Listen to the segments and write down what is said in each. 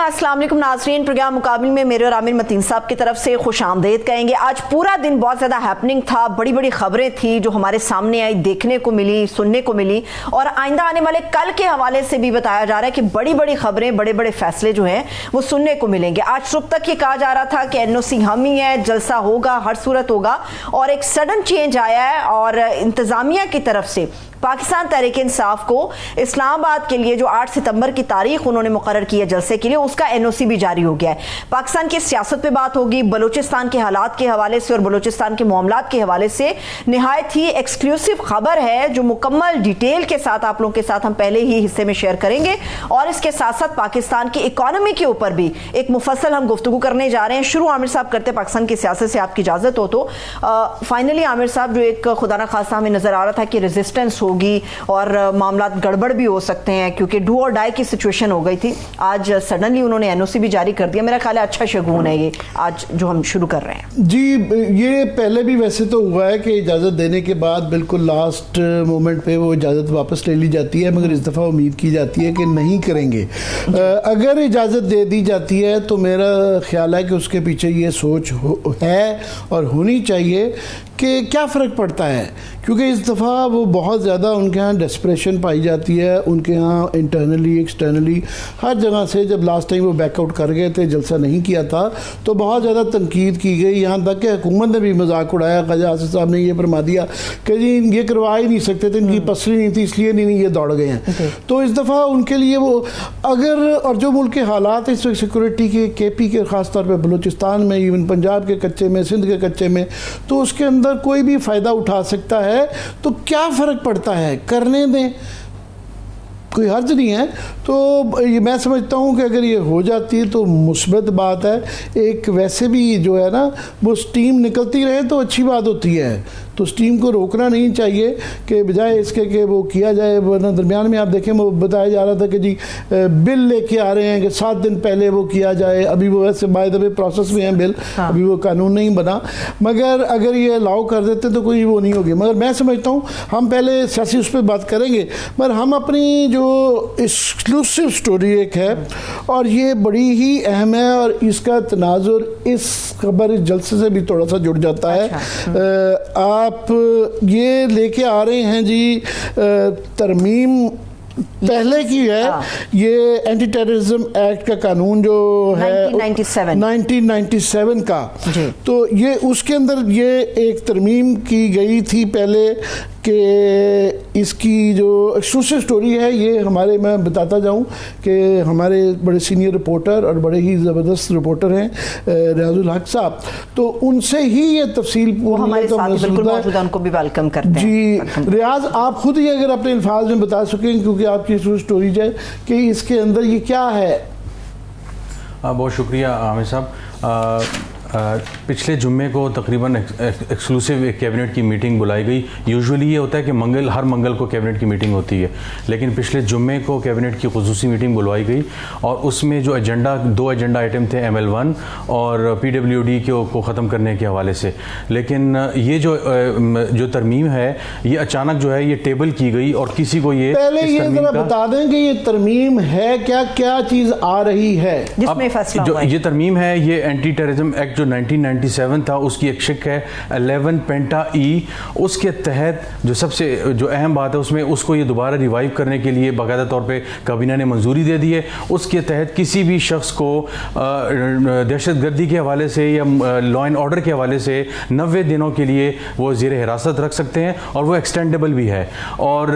अस्सलाम वालेकुम नाज़रीन, प्रोग्राम मुकाबिल में मेरे और आमिर मतीन साहब की तरफ से खुश आमदेद कहेंगे। आज पूरा दिन बहुत ज़्यादा हैपनिंग था, बड़ी बड़ी खबरें थी जो हमारे सामने आई, देखने को मिली, सुनने को मिली, और आइंदा आने वाले कल के हवाले से भी बताया जा रहा है कि बड़ी बड़ी खबरें, बड़े बड़े फैसले जो हैं वो सुनने को मिलेंगे। आज सुबह तक ये कहा जा रहा था कि NOC हम ही है, जलसा होगा, हर सूरत होगा, और एक सडन चेंज आया है और इंतजामिया की तरफ से पाकिस्तान तहरीक इंसाफ को इस्लामाबाद के लिए जो 8 सितंबर की तारीख उन्होंने मुकर्रर की है जलसे के लिए, उसका NOC भी जारी हो गया है। पाकिस्तान की सियासत पे बात होगी, बलूचिस्तान के हालात के हवाले से और बलूचिस्तान के मामलात के हवाले से निहायत ही एक्सक्लूसिव खबर है जो मुकम्मल डिटेल के साथ आप लोगों के साथ हम पहले ही हिस्से में शेयर करेंगे, और इसके साथ साथ पाकिस्तान की इकॉनमी के ऊपर भी एक मुफस्सल हम गुफ्तगू करने जा रहे हैं। शुरू आमिर साहब करते पाकिस्तान की सियासत से, आपकी इजाजत हो तो। फाइनली आमिर साहब, जो एक खुदा ना खास्ता हमें नजर आ रहा था कि रेजिस्टेंस होगी और मामला गड़बड़ भी हो सकते हैं क्योंकि डू और डाई की सिचुएशन हो गई थी, आज सडनली उन्होंने NOC भी जारी कर दिया। मेरा ख्याल है अच्छा शगुन है ये आज जो हम शुरू कर रहे हैं। जी, ये पहले भी वैसे तो हुआ है कि इजाज़त देने के बाद बिल्कुल लास्ट मोमेंट पे वो इजाज़त वापस ले ली जाती है, मगर इस दफ़ा उम्मीद की जाती है कि नहीं करेंगे। अगर इजाज़त दे दी जाती है तो मेरा ख्याल है कि उसके पीछे ये सोच है और होनी चाहिए कि क्या फ़र्क पड़ता है, क्योंकि इस दफ़ा वो बहुत ज़्यादा उनके यहाँ डेस्परेशन पाई जाती है, उनके यहाँ इंटरनली एक्सटर्नली हर जगह से। जब लास्ट टाइम वो बैकआउट कर गए थे, जलसा नहीं किया था, तो बहुत ज़्यादा तनकीद की गई, यहाँ तक कि हुकूमत ने भी मजाक उड़ाया। ख्वाजा आसिफ साहब ने ये फरमा दिया कि जी ये करवा ही नहीं सकते थे, इनकी पसली नहीं थी, इसलिए नहीं ये दौड़ गए हैं। तो इस दफ़ा उनके लिए वो अगर, और जो मुल्क के हालात इस वक्त सिक्योरिटी के, KP के ख़ास तौर पर बलूचिस्तान में, इवन पंजाब के कच्चे में, सिंध के कच्चे में, तो उसके अंदर कोई भी फ़ायदा उठा सकता है। तो क्या फ़र्क पड़ता है, करने दें, कोई हर्ज नहीं है। तो ये मैं समझता हूँ कि अगर ये हो जाती है तो मुस्बत बात है। एक वैसे भी जो है ना, वो स्टीम निकलती रहे तो अच्छी बात होती है, तो स्टीम को रोकना नहीं चाहिए कि बजाय इसके कि वो किया जाए। वरना दरमियान में आप देखें वो बताया जा रहा था कि जी बिल लेके आ रहे हैं कि 7 दिन पहले वो किया जाए, अभी वो वैसे बाय द वे प्रोसेस में है बिल, अभी वो कानून नहीं बना, मगर अगर ये अलाउ कर देते तो कोई वो नहीं होगी। मगर मैं समझता हूँ हम पहले सियासी उस पर बात करेंगे, मगर हम अपनी जो एक्सक्लूसिव स्टोरी एक है और ये बड़ी ही अहम है और इसका तनाजुर इस खबर, इस जलसे से भी थोड़ा सा जुड़ जाता है। आप ये लेके आ रहे हैं जी तरमीम पहले की है, ये एंटी टेररिज्म एक्ट का कानून जो है 1997 का, तो ये उसके अंदर ये एक तरमीम की गई थी पहले कि इसकी जो एक्सक्लूसिव स्टोरी है ये हमारे, मैं बताता जाऊं कि हमारे बड़े सीनियर रिपोर्टर और बड़े ही ज़बरदस्त रिपोर्टर हैं रियाजुल हक साहब, तो उनसे ही ये तफसील हमारे साथ बिल्कुल मौजूद हैं, उनको भी वेलकम करते हैं। जी रियाज, आप खुद ही अगर अपने अल्फाज में बता सकें, क्योंकि आपकी स्टोरी है कि इसके अंदर ये क्या है। बहुत शुक्रिया आमिर साहब। पिछले जुम्मे को तकरीबन एक्सक्लूसिव एक कैबिनेट की मीटिंग बुलाई गई। यूजुअली ये होता है कि हर मंगल को कैबिनेट की मीटिंग होती है, लेकिन पिछले जुम्मे को कैबिनेट की खुसूसी मीटिंग बुलवाई गई और उसमें जो दो एजेंडा आइटम थे ML1 और PWD को ख़त्म करने के हवाले से। लेकिन ये जो तरमीम है ये अचानक जो है ये टेबल की गई और किसी को ये पहले ये जरा बता दें कि ये तरमीम है क्या, क्या चीज़ आ रही है जिसमें फैसला हुआ है। ये तरमीम है, ये एंटी टेररिज्म एक्ट जो 1997 था उसकी एक शिक है 11 पेंटा E। उसके तहत जो अहम बात है उसमें उसको ये दोबारा रिवाइव करने के लिए बाकायदा तौर पे काबीना ने मंजूरी दे दी है। उसके तहत किसी भी शख्स को दहशतगर्दी के हवाले से या लॉ एंड ऑर्डर के हवाले से 90 दिनों के लिए वो ज़ेर हिरासत रख सकते हैं और वो एक्सटेंडेबल भी है। और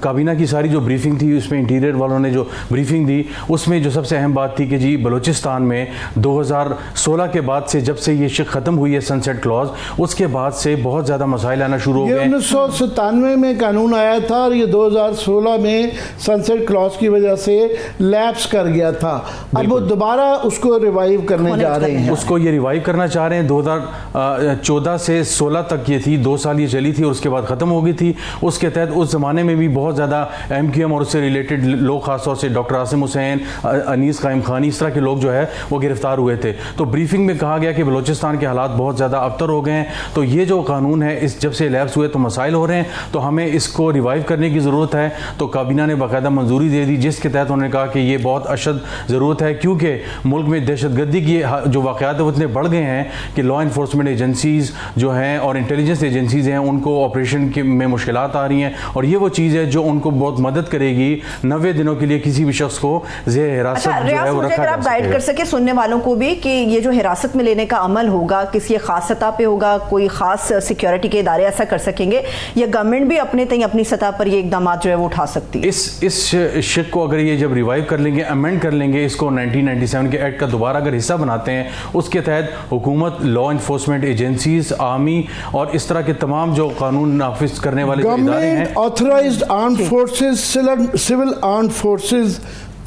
काबीना की सारी जो ब्रीफिंग थी उसमें इंटीरियर वालों ने जो ब्रीफिंग दी उसमें जो सबसे अहम बात थी कि जी बलूचिस्तान में 2016 के बाद से, जब से ये शिक खत्म हुई है सनसेट क्लॉज, उसके बाद से बहुत ज्यादा मसाइल आना शुरू हो गए। 1997 में कानून आया था और ये 2016 में सनसेट क्लॉज की वजह से लैप्स कर गया था। अब वो दोबारा उसको रिवाइव करने जा रहे हैं, उसको ये रिवाइव करना चाह रहे हैं। 2014 से 16 तक ये थी, 2 साल ये चली थी और उसके बाद खत्म हो गई थी। उसके तहत उस जमाने में भी बहुत ज्यादा MQM और उससे रिलेटेड लोग, खासतौर से डॉक्टर आसिम हुसैन, अनीस कायम खान, इस तरह के लोग जो है वो गिरफ्तार हुए थे। तो ब्रीफिंग में कहा गया कि बलूचिस्तान के हालात बहुत ज़्यादा अबतर हो गए हैं, तो ये जो कानून है इस जब से लैप्स हुए तो मसाइल हो रहे हैं, तो हमें इसको रिवाइव करने की ज़रूरत है। तो काबीना ने बाकायदा मंजूरी दे दी, जिसके तहत उन्होंने कहा कि ये बहुत अशद ज़रूरत है, क्योंकि मुल्क में दहशतगर्दी की जो वाक़यात वो इतने बढ़ गए हैं कि लॉ इन्फोर्समेंट एजेंसीज़ जो हैं और इंटेलिजेंस एजेंसीज़ हैं उनको ऑपरेशन में मुश्किलात आ रही हैं, और ये वो चीज़ है जो उनको बहुत मदद करेगी 90 दिनों के लिए किसी भी शख्स को ज़ेर हिरासत जो है वो रखा जा आप गाइड कर सके सुनने वालों को भी कि ये जो हिरासत में लेने का अमल होगा किसी खास सतह पे होगा, कोई खास सिक्योरिटी के इदारे ऐसा कर सकेंगे, या गवर्नमेंट भी अपनी सतह पर ये इकदाम जो है वो उठा सकती है? इस शिक को अगर ये जब रिवाइव कर लेंगे, अमेंड कर लेंगे, इसको 1997 के एक्ट का दोबारा अगर हिस्सा बनाते हैं, उसके तहत हुकूमत, लॉ इन्फोर्समेंट एजेंसीज, आर्मी और इस तरह के तमाम जो कानून नाफिज करने वाले इदारे हैं, authorised armed forces, civil armed forces,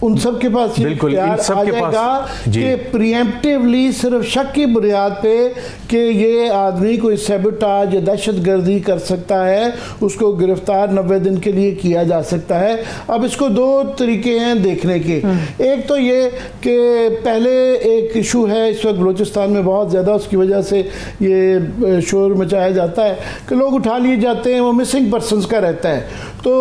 उन सब के पास बिल्कुल इन सब के पास कि प्रीएम्प्टिवली सिर्फ शक की बुनियाद पे कि ये आदमी कोई सैबोटाज या दहशतगर्दी कर सकता है, उसको गिरफ्तार 90 दिन के लिए किया जा सकता है। अब इसको दो तरीके हैं देखने के। एक तो ये कि पहले एक इशू है इस वक्त बलूचिस्तान में बहुत ज़्यादा, उसकी वजह से ये शोर मचाया जाता है कि लोग उठा लिए जाते हैं, वो मिसिंग पर्सनस का रहता है। तो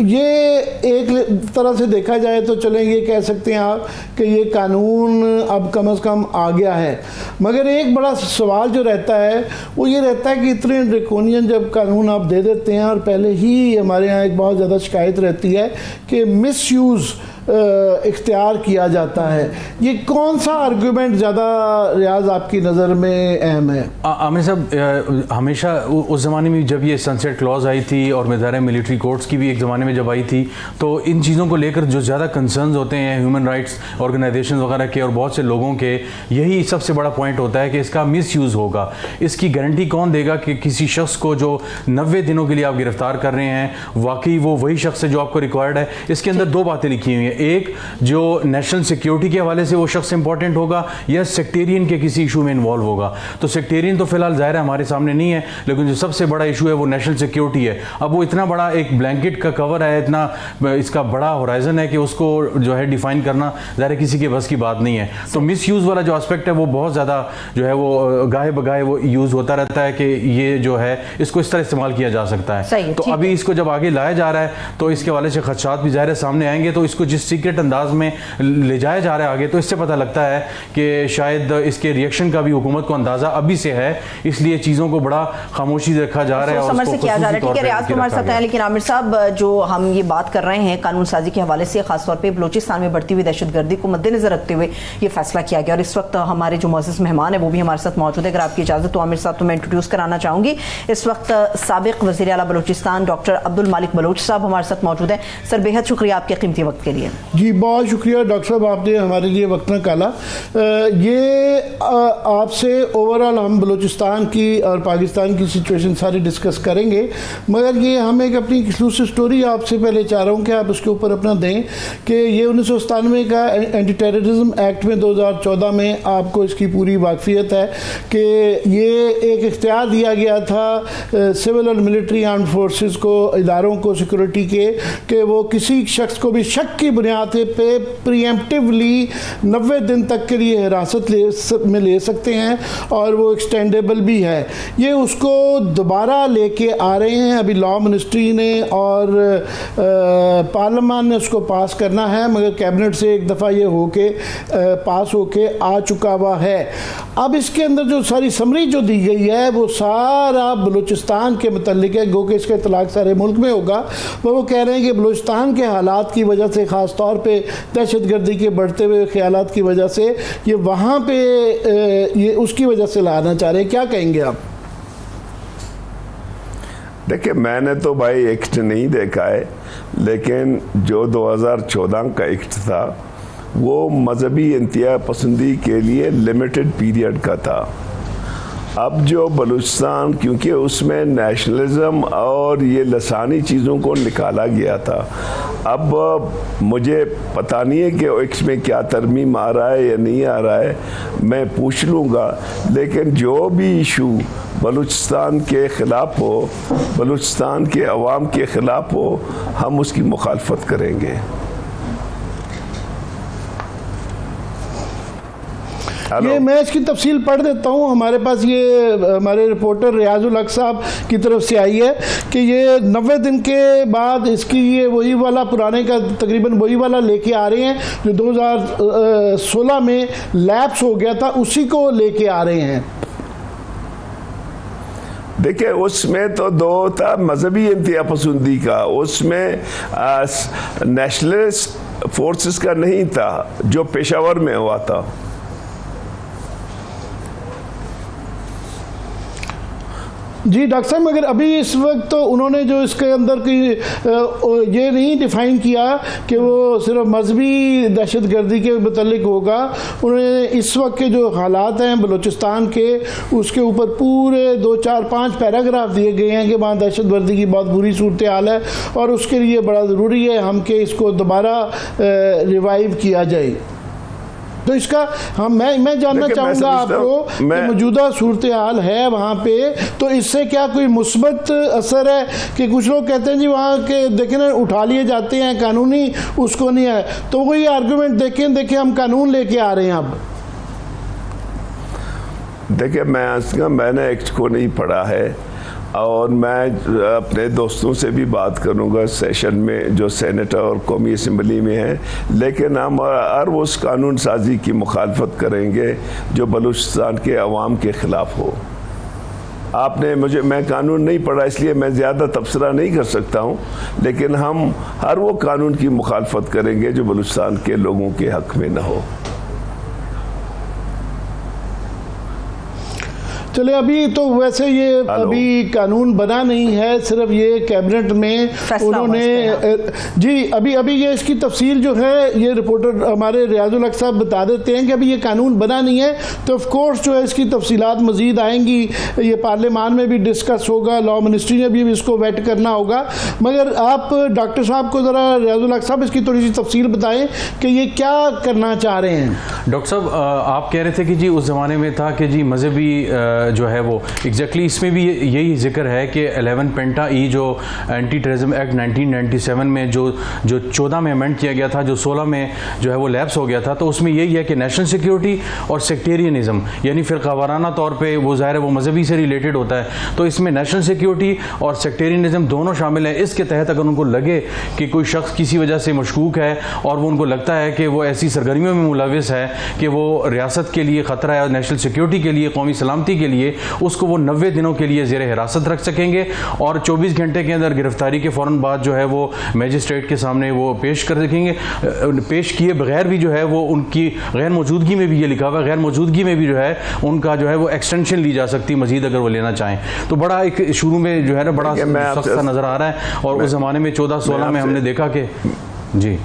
ये एक तरह से देखा जाए तो चले ये कह सकते हैं आप कि ये कानून अब कम से कम आ गया है, मगर एक बड़ा सवाल जो रहता है वो ये रहता है कि इतने ड्रैकोनियन जब कानून आप दे देते हैं, और पहले ही हमारे यहाँ एक बहुत ज़्यादा शिकायत रहती है कि मिसयूज़ इख्तियार किया जाता है, ये कौन सा आर्गूमेंट ज़्यादा रियाज आपकी नज़र में अहम है? आमिर साहब, हमेशा उस ज़माने में जब ये सनसेट क्लॉज आई थी और मिदारे मिलिट्री कोर्ट्स की भी एक ज़माने में जब आई थी, तो इन चीज़ों को लेकर जो ज़्यादा कंसर्न्स होते हैं ह्यूमन राइट्स ऑर्गेनाइजेशन वगैरह के और बहुत से लोगों के, यही सबसे बड़ा पॉइंट होता है कि इसका मिसयूज़ होगा। इसकी गारंटी कौन देगा कि किसी शख्स को जो 90 दिनों के लिए आप गिरफ्तार कर रहे हैं वाकई वो वही शख्स है जो आपको रिक्वायर्ड है? इसके अंदर दो बातें लिखी हुई हैं, एक जो नेशनल सिक्योरिटी के हवाले से वो शख्स इंपॉर्टेंट होगा या सेक्टेरियन के किसी इशू में इन्वॉल्व होगा। तो सेक्टेरियन तो फिलहाल जाहिर है हमारे सामने नहीं है, लेकिन जो सबसे बड़ा इशू है वो नेशनल सिक्योरिटी है। अब वो इतना बड़ा एक ब्लैंकेट का कवर है, इतना इसका बड़ा होराइजन है कि उसको जो है डिफाइन करना ज़ाहिर किसी के बस की बात नहीं है। तो मिस यूज़ वाला जो एस्पेक्ट है वो बहुत ज़्यादा जो है वो गाहे बगाहे वो यूज़ होता रहता है कि ये जो है इसको इस तरह इस्तेमाल किया जा सकता है। तो अभी इसको जब आगे लाया जा रहा है तो इसके हवाले से खदशात भी ज़ाहिर सामने आएंगे, तो इसको जिस सीक्रेट अंदाज में ले जाया जा रहा है आगे, तो इससे पता लगता है कि शायद इसके रिएक्शन का भी हुकूमत को अंदाजा अभी से है, इसलिए चीज़ों को बड़ा खामोशी से रखा जा रहा है, समझ से किया जा रहा है। ठीक है, रियाज हमारे साथ हैं, लेकिन आमिर साहब जो हम ये बात कर रहे हैं कानून साजी के हवाले से, खासतौर पर बलूचिस्तान में बढ़ती हुई दहशतगर्दी को मद्देनजर रखते हुए ये फैसला किया गया, और इस वक्त हमारे जो मुअज़्ज़ज़ मेहमान है वो भी हमारे साथ मौजूद है। अगर आपकी इजाज़त तो आमिर साहब तो मैं इंट्रोड्यूस कराना चाहूँगी, इस वक्त साबिक़ वज़ीर आला बलूचिस्तान डॉक्टर अब्दुल मालिक बलोच साहब हमारे साथ मौजूद हैं। सर, बेहद शुक्रिया आपके कीमती वक्त के लिए। जी बहुत शुक्रिया डॉक्टर साहब, आपने हमारे लिए वक्त निकाला। ये आपसे ओवरऑल हम बलूचिस्तान की और पाकिस्तान की सिचुएशन सारी डिस्कस करेंगे, मगर ये हम एक अपनी एक्सक्लूसिव स्टोरी आपसे पहले चाह रहा हूँ कि आप उसके ऊपर अपना दें कि ये 1997 का एंटी टेररिज्म एक्ट में 2014 में आपको इसकी पूरी वाकफियत है कि ये एक इख्तियार दिया गया था सिविल और मिलिट्री आर्म्ड फोर्सेस को, इदारों को सिक्योरिटी के, कि वो किसी शख्स को भी शक की बुनियाद पे प्रीएम्प्टिवली 90 दिन तक के लिए हिरासत में ले सकते हैं, और वो एक्सटेंडेबल भी है। ये उसको दोबारा लेके आ रहे हैं, अभी लॉ मिनिस्ट्री ने और पार्लियामान ने उसको पास करना है, मगर कैबिनेट से एक दफ़ा ये होके पास होके आ चुका हुआ है। अब इसके अंदर जो सारी समरी जो दी गई है वो सारा बलूचिस्तान के मुतल्लिक है, गो के इसका इतलाक सारे मुल्क में होगा। वो कह रहे हैं कि बलूचिस्तान के हालात की वजह से, ख़ास तौर पे दहशतगर्दी के बढ़ते हुए ख्यालात की वजह से, ये वहाँ पे ये उसकी वजह से लाना चाह रहे हैं। क्या कहेंगे आप? देखिए, मैंने तो भाई एक्ट नहीं देखा है, लेकिन जो 2014 का एक्ट था वो मजहबी इंतहा पसंदी के लिए लिमिटेड पीरियड का था। अब जो बलूचिस्तान, क्योंकि उसमें नेशनलिज्म और ये लसानी चीज़ों को निकाला गया था, अब मुझे पता नहीं है कि इसमें क्या तरमीम आ रहा है या नहीं आ रहा है, मैं पूछ लूँगा। लेकिन जो भी इशू बलूचिस्तान के ख़िलाफ़ हो, बलूचिस्तान के अवाम के ख़िलाफ़ हो, हम उसकी मुखालफत करेंगे। ये मैं इसकी तफसील पढ़ देता हूँ। हमारे पास ये हमारे रिपोर्टर रियाजुल हक साहब की तरफ से आई है कि ये 90 दिन के बाद इसकी ये वही वाला पुराने का तकरीबन वही वाला लेके आ रहे हैं जो 2016 में लैप्स हो गया था, उसी को लेके आ रहे हैं। देखिए उसमें तो दो था मजहबी इंतहा पसंदी का, उसमें नेशनलिस्ट फोर्सेस का नहीं था जो पेशावर में हुआ था। जी डॉक्टर साहब, मगर अभी इस वक्त तो उन्होंने जो इसके अंदर की ये नहीं डिफाइन किया कि वो सिर्फ मजहबी दहशतगर्दी के मुतल्लिक होगा। उन्होंने इस वक्त के जो हालात हैं बलूचिस्तान के, उसके ऊपर पूरे 2, 4, 5 पैराग्राफ दिए गए हैं कि वहाँ दहशतगर्दी की बहुत बुरी सूरत हाल है और उसके लिए बड़ा ज़रूरी है हम कि इसको दोबारा रिवाइव किया जाए। तो इसका मैं जानना चाहूँगा आपको कि मौजूदा सूरत हाल है वहाँ पे, तो इससे क्या कोई मुस्बत असर है? कि कुछ लोग कहते हैं जी वहाँ के देखें ना उठा लिए जाते हैं कानूनी, उसको नहीं है, तो वही आर्गूमेंट देखें हम कानून लेके आ रहे हैं। अब देखिए मैंने एक्ट को नहीं पढ़ा है और मैं अपने दोस्तों से भी बात करूंगा सेशन में जो सेनेट और कौमी असम्बली में है, लेकिन हम हर उस कानून साजी की मुखालफत करेंगे जो बलूचिस्तान के अवाम के ख़िलाफ़ हो। मैं कानून नहीं पढ़ा इसलिए मैं ज़्यादा तबसरा नहीं कर सकता हूँ, लेकिन हम हर वो कानून की मुखालफत करेंगे जो बलूचिस्तान के लोगों के हक़ में न हो। चले अभी तो वैसे ये अभी कानून बना नहीं है, सिर्फ ये कैबिनेट में उन्होंने जी अभी ये इसकी तफसील जो है ये रिपोर्टर हमारे रियाजुल हक साहब बता देते हैं कि अभी ये कानून बना नहीं है, तो ऑफ कोर्स जो है इसकी तफसीलात मजीद आएंगी, ये पार्लियामान में भी डिस्कस होगा, लॉ मिनिस्ट्री ने भी इसको वेट करना होगा। मगर आप डॉक्टर साहब को ज़रा रियाजुल हक साहब इसकी थोड़ी सी तफसील बताएं कि ये क्या करना चाह रहे हैं। डॉक्टर साहब आप कह रहे थे कि जी उस ज़माने में था कि जी मजहबी जो है वो एग्जैक्टली इसमें भी यही जिक्र है कि 11 पेंटा ई जो एंटी टेररिज्म एक्ट 1997 में जो 14 में अमेंड किया गया था, जो 16 में जो है वो लैप्स हो गया था, तो उसमें यही है कि नेशनल सिक्योरिटी और सेक्टेरियनिज्म यानी फ़िरक़ावाराना तौर पे वो ज़ाहिर है वो मजहबी से रिलेटेड होता है, तो इसमें नेशनल सिक्योरिटी और सेक्टेरियनिज्म दोनों शामिल हैं। इसके तहत अगर उनको लगे कि कोई शख्स किसी वजह से मशकूक है और वो उनको लगता है कि वो ऐसी सरगर्मियों में मुलविस है कि वो रियासत के लिए ख़तरा है और नेशनल सिक्योरिटी के लिए, कौमी सलामती के लिए, उसको वो 90 दिनों के लिए ज़ेर हिरासत रख सकेंगे और 24 घंटे के अंदर गिरफ्तारी के फ़ौरन बाद जो है वो मजिस्ट्रेट के सामने वो पेश कर सकेंगे। पेश किए बगैर भी जो है वो उनकी गैर मौजूदगी में भी ये लिखा हुआ है, गैर मौजूदगी में भी जो है उनका जो है वो एक्सटेंशन ली जा सकती है मजीद अगर वो लेना चाहें। तो बड़ा एक शुरू में जो है ना बड़ा सख्त सा नज़र आ रहा है और उस ज़माने में 14-16 में हमने देखा कि जी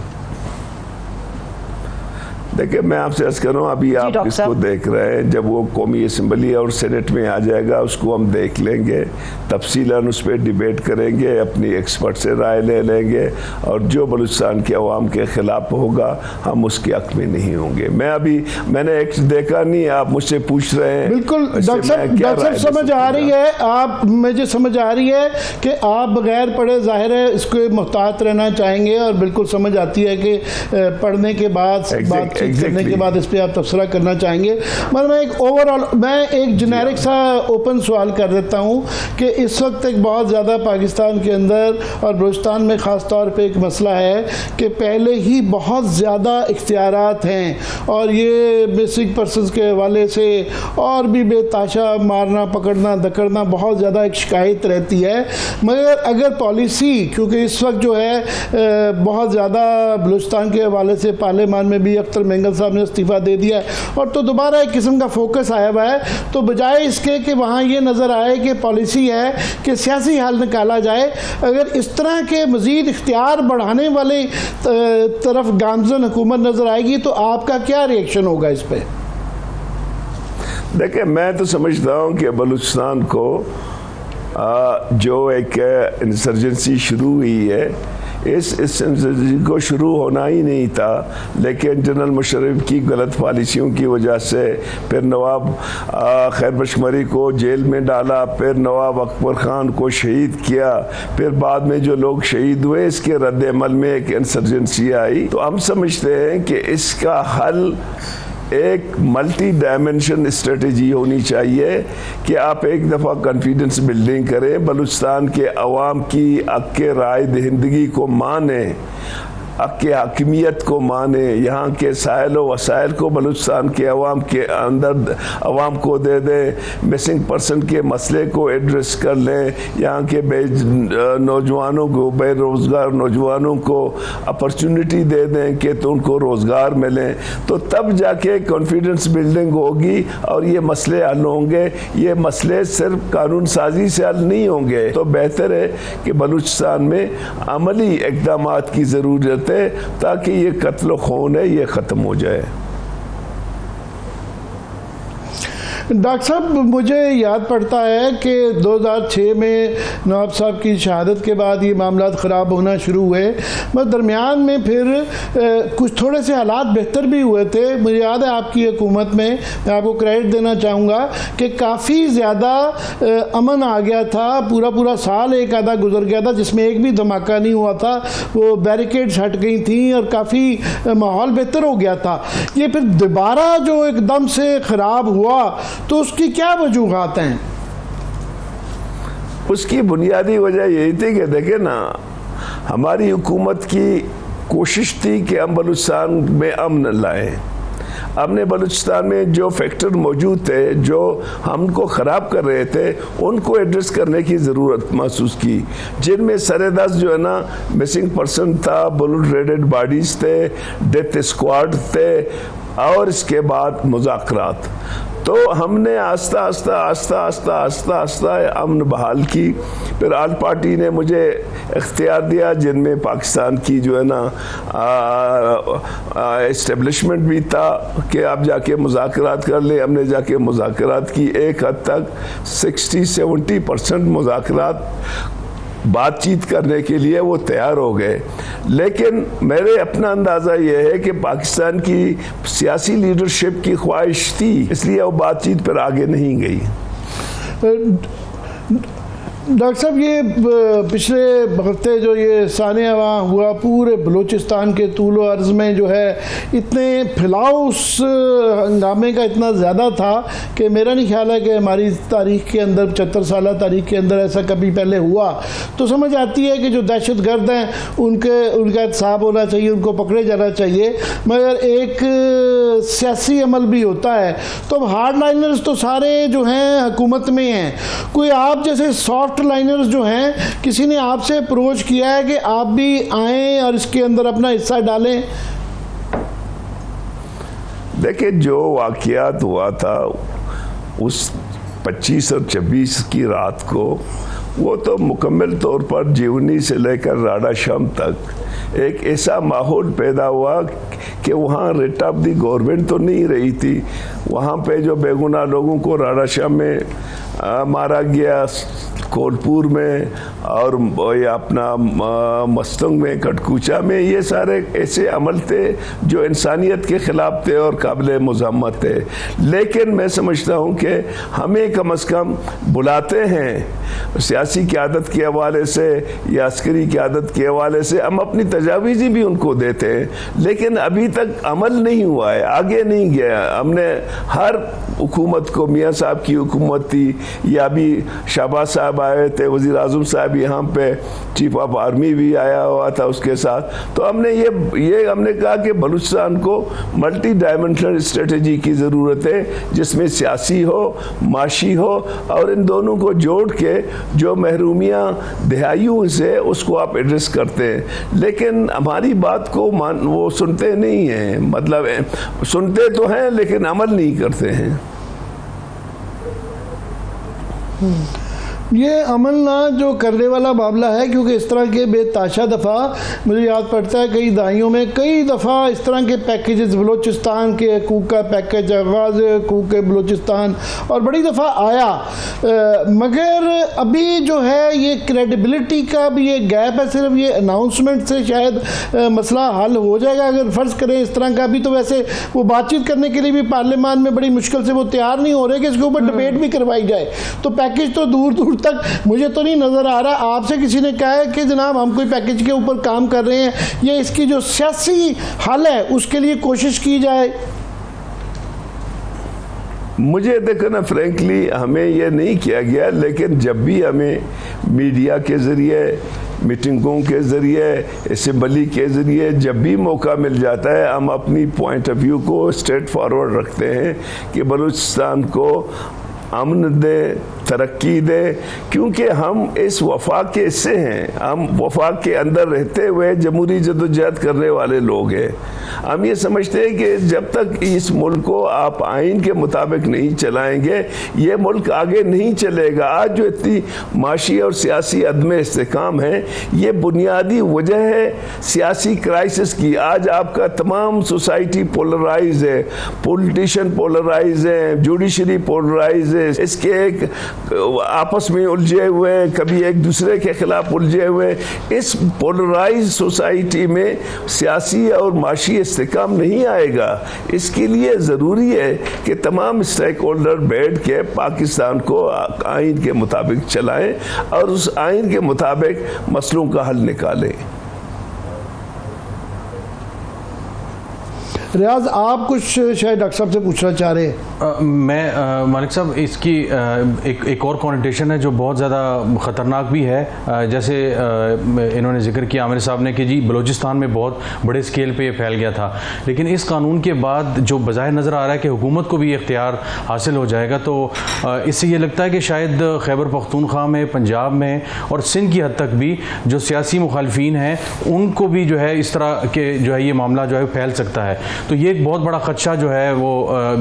देखिए मैं आपसे अर्ज कर रहा हूँ, अभी आप इसको देख रहे हैं, जब वो कौमी असम्बली और सेनेट में आ जाएगा उसको हम देख लेंगे, तफसीलन उस पर डिबेट करेंगे, अपनी एक्सपर्ट से राय ले लेंगे और जो बलूचिस्तान के अवाम के ख़िलाफ़ होगा हम उसके हक़ में नहीं होंगे। मैंने एक्ट देखा नहीं, आप मुझसे पूछ रहे हैं। बिल्कुल डॉक्टर साहब समझ आ रही है, आप मुझे समझ आ रही है कि आप बगैर पढ़े ज़ाहिर है इसको मुहतात रहना चाहेंगे और बिल्कुल समझ आती है कि पढ़ने के बाद बात करने के बाद इस पर आप तबसरा करना चाहेंगे। मगर मैं एक जेनेरिक सा ओपन सवाल कर देता हूँ कि इस वक्त एक बहुत ज़्यादा पाकिस्तान के अंदर और बलूचिस्तान में ख़ास तौर पे एक मसला है कि पहले ही बहुत ज़्यादा इख्तियारात हैं और ये बेसिक पर्सनस के हवाले से और भी बेताशा मारना पकड़ना धकड़ना बहुत ज़्यादा एक शिकायत रहती है। मगर अगर पॉलिसी, क्योंकि इस वक्त जो है बहुत ज़्यादा बलूचिस्तान के हवाले से पार्लियामान में भी अख्तर मेंगल साहब ने इस्तीफ़ा दे दिया और तो दोबारा एक किस्म का फोकस आया हुआ है, तो बजाय इसके कि वहाँ ये नज़र आए कि पॉलिसी है कि सियासी हल निकाला जाए, अगर इस तरह के मज़ीद इख्तियार बढ़ाने वाले तरफ गामज़न हुकूमत नज़र आएगी तो आपका क्या रिएक्शन होगा इस पर? देखिए मैं तो समझता हूँ कि बलूचिस्तान को जो एक इंसर्जेंसी शुरू हुई है इस को शुरू होना ही नहीं था, लेकिन जनरल मुशर्रफ की गलत पॉलिसियों की वजह से फिर नवाब खैर बशमरी को जेल में डाला, फिर नवाब अकबर ख़ान को शहीद किया, फिर बाद में जो लोग शहीद हुए इसके रद्द अमल में एक इंसर्जेंसी आई। तो हम समझते हैं कि इसका हल एक मल्टी डायमेंशन स्ट्रेटजी होनी चाहिए कि आप एक दफ़ा कॉन्फिडेंस बिल्डिंग करें, बलूचिस्तान के अवाम की हक के राय दहिंदगी को माने, हक के हकीमियत को माने, यहाँ के साइल व वसाइल को बलूचिस्तान के अवाम के अंदर अवाम को दे दें, मिसिंग पर्सन के मसले को एड्रेस कर लें, यहाँ के नौजवानों को, बेरोज़गार नौजवानों को अपॉर्चुनिटी दे दें कि तो उनको रोज़गार मिले, तो तब जाके कॉन्फिडेंस बिल्डिंग होगी और ये मसले हल होंगे। ये मसले सिर्फ कानून साजी से हल नहीं होंगे। तो बेहतर है कि बलूचिस्तान में अमली इक़दामात की ज़रूरत है ताकि ये कत्ल खून है ये ख़त्म हो जाए। डॉक्टर साहब, मुझे याद पड़ता है कि 2006 में नवाब साहब की शहादत के बाद ये मामला ख़राब होना शुरू हुए, मगर दरमियान में फिर कुछ थोड़े से हालात बेहतर भी हुए थे। मुझे याद है आपकी हुकूमत में, मैं आपको क्रेडिट देना चाहूँगा कि काफ़ी ज़्यादा अमन आ गया था। पूरा साल एक आधा गुजर गया था जिसमें एक भी धमाका नहीं हुआ था, वो बैरिकेड्स हट गई थी और काफ़ी माहौल बेहतर हो गया था। ये फिर दोबारा जो एकदम से ख़राब हुआ तो उसकी क्या वजूहात हैं? उसकी बुनियादी वजह यही थी कि देखे ना, हमारी हुकूमत की कोशिश थी कि हम बलूचिस्तान में अमन लाएं। हमने बलूचिस्तान में जो फैक्टर मौजूद थे जो हमको ख़राब कर रहे थे उनको एड्रेस करने की ज़रूरत महसूस की, जिनमें सरेदस्त जो है ना मिसिंग पर्सन था, बुलेट रेडेड बॉडीज़ थे, डेथ स्क्वाड थे और इसके बाद मुज़ाकरात। तो हमने आस्ता आस्ता अमन बहाल की। फिर आल पार्टी ने मुझे इख्तियार दिया जिनमें पाकिस्तान की जो है ना इस्टेब्लिशमेंट भी था कि आप जाके मुज़ाकरात कर ले। हमने जाके मुज़ाकरात की, एक हद तक 60-70% मुज़ाकरात बातचीत करने के लिए वो तैयार हो गए। लेकिन मेरे अपना अंदाज़ा ये है कि पाकिस्तान की सियासी लीडरशिप की ख्वाहिश थी, इसलिए वो बातचीत पर आगे नहीं गई। डॉक्टर साहब, ये पिछले हफ्ते जो ये सानिया वहाँ हुआ, पूरे बलूचिस्तान के तूल व अर्ज़ में जो है इतने फैलाव उस हंगामे का इतना ज़्यादा था कि मेरा नहीं ख्याल है कि हमारी तारीख़ के अंदर, 75 साल तारीख़ के अंदर ऐसा कभी पहले हुआ। तो समझ आती है कि जो दहशत गर्द हैं उनका एहतसाब होना चाहिए, उनको पकड़े जाना चाहिए, मगर एक सियासी अमल भी होता है। तो अब हार्ड लाइनर्स तो सारे जो हैं हुकूमत में हैं, कोई आप जैसे सॉफ्ट लाइनर्स जो हैं, किसी ने आपसे अप्रोच किया है कि आप भी आएं और इसके अंदर अपना हिस्सा डालें? देखिए, जो वाक़यात हुआ था उस 25 और 26 की रात को, वो तो मुकम्मल तौर पर जीवनी से लेकर राडा शाम तक एक ऐसा माहौल पैदा हुआ कि वहाँ रिट ऑफ दी गवर्नमेंट तो नहीं रही थी। वहाँ पे जो बेगुनाह लोगों को राडा शाम में मारा गया, कोटपुर में और ये अपना मस्तंग में, कटकुचा में, ये सारे ऐसे अमल थे जो इंसानियत के ख़िलाफ़ थे और काबिल मज़म्मत थे। लेकिन मैं समझता हूँ कि हमें कम अज़ कम बुलाते हैं सियासी क़यादत के हवाले से या अस्करी क़यादत के हवाले से, हम अपनी तजावीज़ भी उनको देते हैं, लेकिन अभी तक अमल नहीं हुआ है, आगे नहीं गया। हमने हर हुकूमत को, मियाँ साहब की हुकूमत थी या अभी शहबाज साहब आए थे, वज़ीर आज़म साहब यहाँ पे, चीफ ऑफ आर्मी भी आया हुआ था उसके साथ। तो हमने ये हमने कहा कि बलूचिस्तान को मल्टी डायमेंशनल स्ट्रेटजी की ज़रूरत है जिसमें सियासी हो, माशी हो और इन दोनों को जोड़ के जो महरूमियाँ दहाइयों से उसको आप एड्रेस करते हैं। लेकिन हमारी बात को वो सुनते नहीं हैं, मतलब सुनते तो हैं लेकिन अमल नहीं करते हैं। ये अमल ना जो करने वाला मामला है, क्योंकि इस तरह के बेताशा दफ़ा मुझे याद पड़ता है कई दहाइयों में कई दफ़ा इस तरह के पैकेजेस, बलूचिस्तान के हकूक़ का पैकेज, आगाज़ हकूक़ के बलूचिस्तान, और बड़ी दफ़ा आया, मगर अभी जो है ये क्रेडिबिलिटी का भी ये गैप है। सिर्फ ये अनाउंसमेंट से शायद मसला हल हो जाएगा। अगर फ़र्ज़ करें इस तरह का, अभी तो वैसे वो बातचीत करने के लिए भी पार्लियामान में बड़ी मुश्किल से वो तैयार नहीं हो रहे कि इसके ऊपर डिबेट भी करवाई जाए। तो पैकेज तो दूर दूर तक मुझे तो नहीं नज़र आ रहा। आपसे किसी ने कहा है कि जनाब हम कोई पैकेज के ऊपर काम कर रहे हैं, ये इसकी जो सियासी हल है उसके लिए कोशिश की जाए? मुझे देखो ना, फ्रैंकली हमें ये नहीं किया गया, लेकिन जब भी हमें मीडिया के ज़रिए, मीटिंगों के ज़रिए, असेंबली के ज़रिए जब भी मौका मिल जाता है, हम अपनी पॉइंट ऑफ व्यू को स्ट्रेट फॉरवर्ड रखते हैं कि बलूचिस्तान को अमन दे, तरक्की दे, क्योंकि हम इस वफाक के हिस्से हैं। हम वफाक के अंदर रहते हुए जमहूरी जदोजहद करने वाले लोग हैं। हम ये समझते हैं कि जब तक इस मुल्क को आप आइन के मुताबिक नहीं चलाएंगे, ये मुल्क आगे नहीं चलेगा। आज जो इतनी माशी और सियासी अदम इस्तेकाम है, ये बुनियादी वजह है सियासी क्राइसिस की। आज आपका तमाम सोसाइटी पोलराइज है, पॉलिटिशियन पोलराइज है, जुडिशरी पोलराइज है, इसके एक आपस में उलझे हुए, कभी एक दूसरे के खिलाफ उलझे हुए। इस पोलराइज सोसाइटी में सियासी और माशी इस्तेकाम नहीं आएगा। इसके लिए ज़रूरी है कि तमाम स्टेक होल्डर बैठ के पाकिस्तान को आइन के मुताबिक चलाएं और उस आइन के मुताबिक मसलों का हल निकालें। रियाज, आप कुछ शायद डॉक्टर साहब से पूछना चाह रहे हैं? मैं मालिक साहब, इसकी एक और कॉन्टेशन है जो बहुत ज़्यादा ख़तरनाक भी है। जैसे इन्होंने जिक्र किया आमिर साहब ने कि जी बलूचिस्तान में बहुत बड़े स्केल पे ये फैल गया था, लेकिन इस कानून के बाद जो बज़ाहिर नज़र आ रहा है कि हुकूमत को भी इख्तियार हासिल हो जाएगा, तो इससे ये लगता है कि शायद खैबर पख्तूनख्वा में, पंजाब में और सिंध की हद तक भी जो सियासी मुखालफीन हैं उनको भी जो है इस तरह के जो है ये मामला जो है फैल सकता है। तो ये एक बहुत बड़ा खदशा जो है वो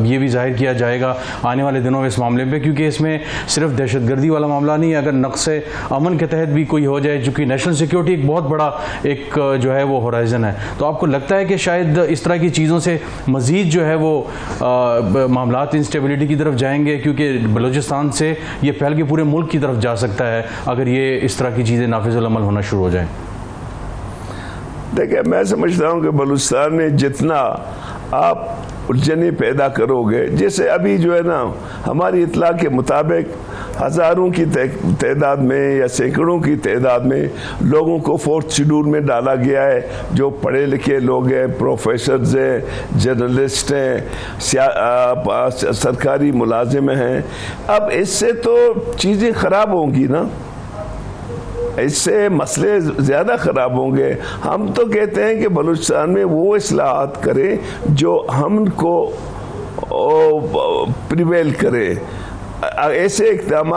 ये भी जाहिर किया जाएगा आने वाले दिनों में इस मामले पे, क्योंकि इसमें सिर्फ दहशतगर्दी वाला मामला नहीं है। अगर नक्शे अमन के तहत भी कोई हो जाए, चूँकि नेशनल सिक्योरिटी एक बहुत बड़ा एक जो है वो होराइजन है, तो आपको लगता है कि शायद इस तरह की चीज़ों से मज़ीद जो है वो मामलात इंस्टेबिलिटी की तरफ जाएंगे, क्योंकि बलूचिस्तान से ये फैल के पूरे मुल्क की तरफ जा सकता है अगर ये इस तरह की चीज़ें नाफिज़ुल अमल होना शुरू हो जाएँ? देखिए, मैं समझता हूँ कि बलूचिस्तान में जितना आप उलझने पैदा करोगे, जैसे अभी जो है ना हमारी इत्तला के मुताबिक हज़ारों की तादाद में या सैकड़ों की तादाद में लोगों को फोर्थ शेड्यूल में डाला गया है, जो पढ़े लिखे लोग हैं, प्रोफेसर्स हैं, जर्नलिस्ट हैं, सरकारी मुलाजिम हैं। अब इससे तो चीज़ें ख़राब होंगी ना, इससे मसले ज़्यादा ख़राब होंगे। हम तो कहते हैं कि बलूचिस्तान में वो इस्लाहात करें जो हमको प्रिवेल करे, ऐसे इक़दाम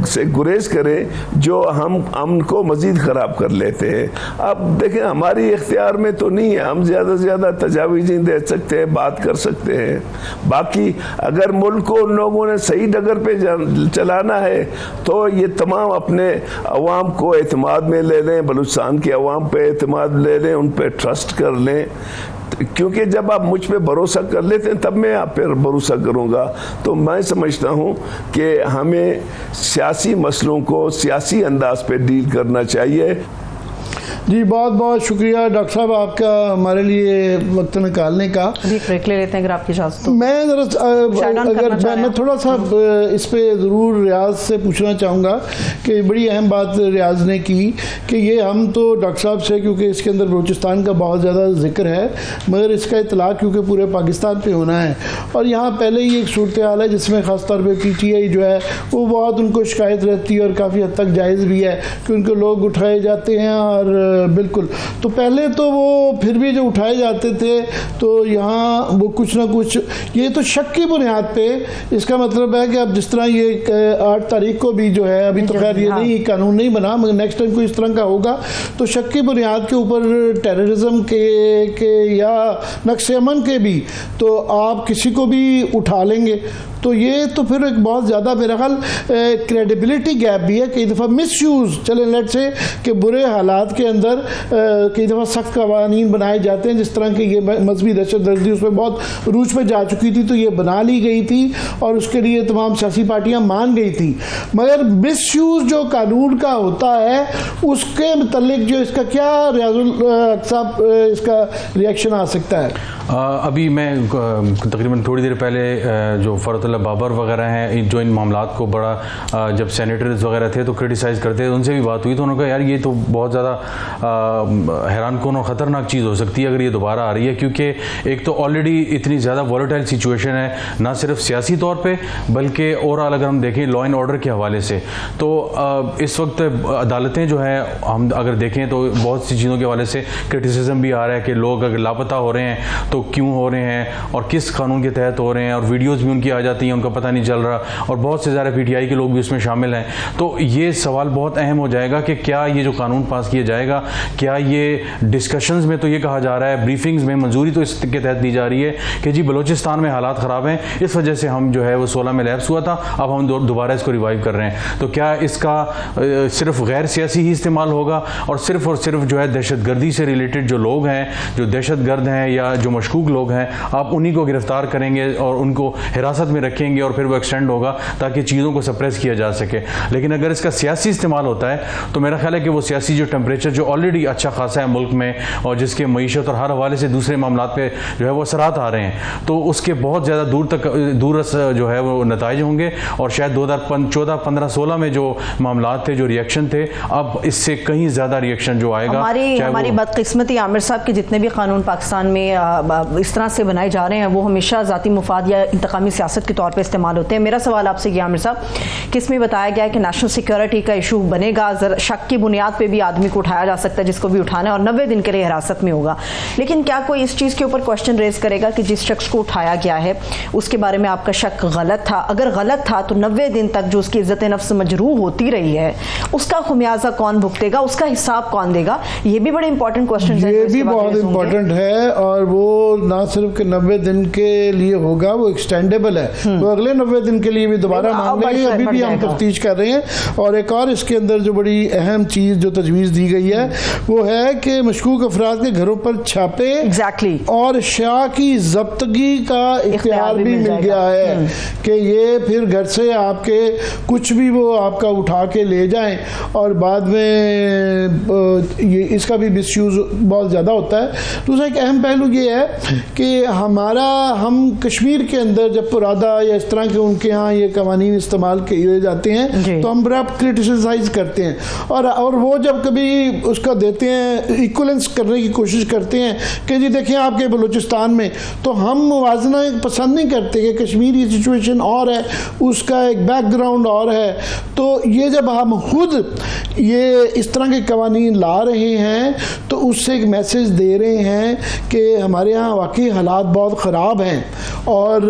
से गुरेज करें जो हम को मज़ीद ख़राब कर लेते हैं। अब देखें, हमारी इख्तियार में तो नहीं है, हम ज़्यादा से ज़्यादा तजावीज़ें दे सकते हैं, बात कर सकते हैं। बाकी अगर मुल्क को उन लोगों ने सही डगर पे चलाना है तो ये तमाम अपने अवाम को एतमाद में ले लें, बलूचिस्तान के अवाम पे एतमाद ले लें, उन पर ट्रस्ट कर लें, क्योंकि जब आप मुझ पे भरोसा कर लेते हैं तब मैं आप पर भरोसा करूंगा। तो मैं समझता हूं कि हमें सियासी मसलों को सियासी अंदाज पे डील करना चाहिए। जी, बहुत बहुत शुक्रिया डॉक्टर साहब आपका हमारे लिए वक्त निकालने का। अभी ब्रेक ले लेते हैं अगर आपकी इजाज़त हो। मैं ज़रा मैं थोड़ा सा इस पे ज़रूर रियाज से पूछना चाहूँगा कि बड़ी अहम बात रियाज ने की कि ये हम तो डॉक्टर साहब से, क्योंकि इसके अंदर बलूचिस्तान का बहुत ज़्यादा जिक्र है, मगर इसका इतलाक़ क्योंकि पूरे पाकिस्तान पे होना है और यहाँ पहले ही एक सूरत हाल है जिसमें ख़ास तौर पर PTI जो है वो बहुत उनको शिकायत रहती है और काफ़ी हद तक जायज़ भी है कि उनको लोग उठाए जाते हैं। और बिल्कुल, तो पहले तो वो फिर भी जो उठाए जाते थे तो यहाँ वो कुछ ना कुछ, ये तो शक की बुनियाद पे, इसका मतलब है कि अब जिस तरह ये 8 तारीख को भी जो है, अभी तो खैर ये नहीं कानून नहीं बना, मगर नेक्स्ट टाइम कोई इस तरह का होगा तो शक की बुनियाद के ऊपर टेररिज्म के या नक्शे अमन के भी तो आप किसी को भी उठा लेंगे, तो ये तो फिर एक बहुत ज़्यादा मेरा ख्याल क्रेडिबिलिटी गैप भी है। कई दफ़ा मिस यूज़, चले लेट से कि बुरे हालात के अंदर कई दफ़ा सख्त कवानीन बनाए जाते हैं, जिस तरह की ये मजहबी दहशतगर्दी उसमें बहुत रूज पे जा चुकी थी तो ये बना ली गई थी और उसके लिए तमाम सियासी पार्टियां मान गई थी, मगर मिस यूज़ जो कानून का होता है उसके मतलब जो इसका क्या रियाजुल साहब इसका रिएक्शन आ सकता है? अभी मैं तकरीबन थोड़ी देर पहले जो फ़रत अताउल्लाह बाबर वगैरह हैं जो इन मामलात को बड़ा जब सेनेटर्स वगैरह थे तो क्रिटिसाइज़ करते थे, उनसे भी बात हुई तो उन्होंने कहा यार ये तो बहुत ज़्यादा हैरानकुन और ख़तरनाक चीज़ हो सकती है अगर ये दोबारा आ रही है, क्योंकि एक तो ऑलरेडी इतनी ज़्यादा वॉलेटाइल सिचुएशन है, ना सिर्फ सियासी तौर पर बल्कि ओवरऑल अगर हम देखें लॉ एंड ऑर्डर के हवाले से। तो इस वक्त अदालतें जो है हम अगर देखें तो बहुत सी चीज़ों के हवाले से क्रिटिसिज्म भी आ रहा है कि लोग अगर लापता हो रहे हैं तो क्यों हो रहे हैं और किस कानून के तहत हो रहे हैं, और वीडियोस भी उनकी आ जाती हैं, उनका पता नहीं चल रहा, और बहुत से ज़्यादा पीटीआई के लोग भी उसमें शामिल हैं। तो ये सवाल बहुत अहम हो जाएगा कि क्या ये जो कानून पास किया जाएगा, क्या ये डिस्कशंस में तो ये कहा जा रहा है, ब्रीफिंग्स में मंजूरी तो इसके तहत दी जा रही है कि जी बलूचिस्तान में हालात ख़राब हैं, इस वजह से हम जो है वो 16 में लैप्स हुआ था, अब हम दोबारा इसको रिवाइव कर रहे हैं। तो क्या इसका सिर्फ गैर सियासी ही इस्तेमाल होगा और सिर्फ जो है दहशतगर्दी से रिलेटेड जो लोग हैं, जो दहशतगर्द हैं या जो मशकूक लोग हैं, आप उन्हीं को गिरफ्तार करेंगे और उनको हिरासत में रखेंगे और फिर वो एक्सटेंड होगा ताकि चीज़ों को सप्रेस किया जा सके। लेकिन अगर इसका सियासी इस्तेमाल होता है तो मेरा ख्याल है कि वो सियासी जो टेम्परेचर जो ऑलरेडी अच्छा खासा है मुल्क में और जिसके मईशत और हर हवाले से दूसरे मामलात पे जो है वो असरात आ रहे हैं, तो उसके बहुत ज़्यादा दूर जो है वो नताइज होंगे। और शायद 2014, 15, 16 में जो मामलात थे, जो रिएक्शन थे, अब इससे कहीं ज़्यादा रिएक्शन जो आएगा। हमारी बदकिस्मती आमिर साहब के जितने भी कानून पाकिस्तान में इस तरह से बनाए जा रहे हैं वो हमेशा ज़ाती मुफाद या इंतकामी सियासत के तौर पे इस्तेमाल होते हैं। मेरा सवाल आपसे ये आमिर साहब कि इसमें बताया गया है कि नेशनल सिक्योरिटी का इशू बनेगा, शक की बुनियाद पे भी आदमी को उठाया जा सकता है जिसको भी उठाना है, और 90 दिन के लिए हिरासत में होगा। लेकिन क्या कोई इस चीज़ के ऊपर क्वेश्चन रेज करेगा कि जिस शख्स को उठाया गया है उसके बारे में आपका शक गलत था? अगर गलत था तो 90 दिन तक जो उसकी इज्जत नफ्स मजरूह होती रही है उसका खुमियाजा कौन भुगतेगा, उसका हिसाब कौन देगा? ये भी बड़े इंपॉर्टेंट क्वेश्चन है, ये भी बहुत इंपॉर्टेंट है। और वो ना सिर्फ के 90 दिन के लिए होगा, वो एक्सटेंडेबल है, वो अगले 90 दिन के लिए भी दोबारा मांग लेंगे। अभी भी हम तफ्तीश कर रहे हैं। और एक और इसके अंदर जो बड़ी अहम चीज जो तजवीज़ दी गई है वो है कि मशकूक अफराद के घरों पर छापे और शाह की जब्तगी का इख्तियार भी मिल गया है कि ये फिर घर से आपके कुछ भी वो आपका उठा के ले जाएं और बाद में ये इसका भी मिसयूज बहुत ज़्यादा होता है। दूसरा एक अहम पहलू ये है कि हम कश्मीर के अंदर जब पुरादा या इस तरह के उनके यहाँ ये कवानीन इस्तेमाल किए जाते हैं तो हम बड़ा क्रिटिसाइज करते हैं, और वो जब कभी उसका देते हैं इक्वलेंस करने की कोशिश करते हैं कि जी देखिए आपके बलूचिस्तान में, तो हम मुवाजना पसंद नहीं करते कि कश्मीर की सिचुएशन और है, उसका एक बैकग्राउंड और है। तो ये जब हम खुद ये इस तरह के कवानीन ला रहे हैं तो उससे एक मैसेज दे रहे हैं कि हमारे यहाँ वाकई हालात बहुत ख़राब हैं, और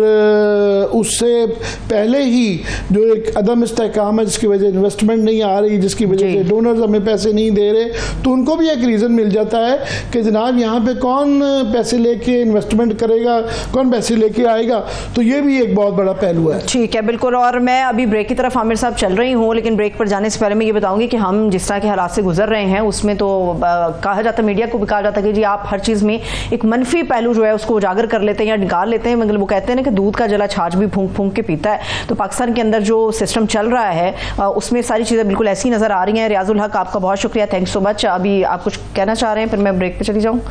उससे पहले ही जो एक अदम इस्तेहकाम है जिसकी वजह इन्वेस्टमेंट नहीं आ रही, जिसकी वजह से डोनर्स हमें पैसे नहीं दे रहे, तो उनको भी एक रीज़न मिल जाता है कि जनाब यहाँ पे कौन पैसे लेके इन्वेस्टमेंट करेगा, कौन पैसे लेके आएगा। तो ये भी एक बहुत बड़ा पहलू है। ठीक है, बिल्कुल। और मैं अभी ब्रेक की तरफ आमिर साहब चल रही हूँ, लेकिन ब्रेक पर जाने से पहले मैं ये बताऊंगी कि हम जिस तरह के हालात से गुजर रहे हैं उसमें तो कहा जाता है, मीडिया को भी कहा जाता है कि जी आप हर चीज़ में एक मनफी पहलू जो है उसको उजागर कर लेते हैं या निकाल लेते हैं। मतलब वो कहते हैं ना कि दूध का जला छाछ भी फूंक फूंक के पीता है। तो पाकिस्तान के अंदर जो सिस्टम चल रहा है उसमें सारी चीज़ें बिल्कुल ऐसी नज़र आ रही हैं। रियाजुल हक, आपका बहुत शुक्रिया, थैंक्स सो मच। अभी आप कुछ कहना चाह रहे हैं, फिर मैं ब्रेक पे चली जाऊँ?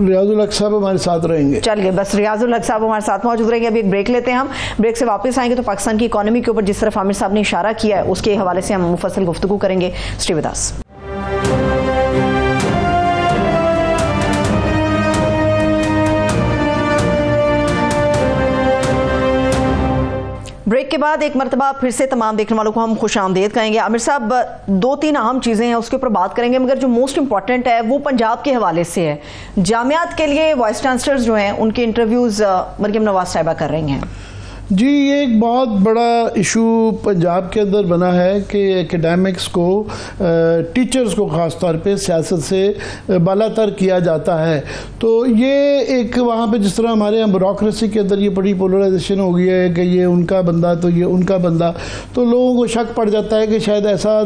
रियाजुल हक साहब हमारे साथ रहेंगे। चलिए, बस रियाजुल हक साहब हमारे साथ मौजूद रहेंगे। अभी एक ब्रेक लेते हैं हम, ब्रेक से वापस आएंगे तो पाकिस्तान की इकोनॉमी के ऊपर जिस तरफ आमिर साहब ने इशारा किया है उसके हवाले से हम मुफस्सल गुफ्तगू करेंगे। Stay with us. ब्रेक के बाद एक मरतबा फिर से तमाम देखने वालों को हम खुश आमदेद कहेंगे। आमिर साहब, 2-3 अहम चीज़ें हैं उसके ऊपर बात करेंगे, मगर जो मोस्ट इंपॉर्टेंट है वो पंजाब के हवाले से है। जामियात के लिए वाइस चांसलर्स जो हैं उनके इंटरव्यूज़ मरियम नवाज साहिबा कर रही हैं। जी, ये एक बहुत बड़ा इशू पंजाब के अंदर बना है कि एकेडमिक्स को, टीचर्स को ख़ास तौर पे सियासत से बालातर किया जाता है। तो ये एक वहाँ पे जिस तरह हमारे यहाँ ब्यूरोक्रेसी के अंदर ये बड़ी पोलराइजेशन हो गई है कि ये उनका बंदा तो ये उनका बंदा, तो लोगों को शक पड़ जाता है कि शायद ऐसा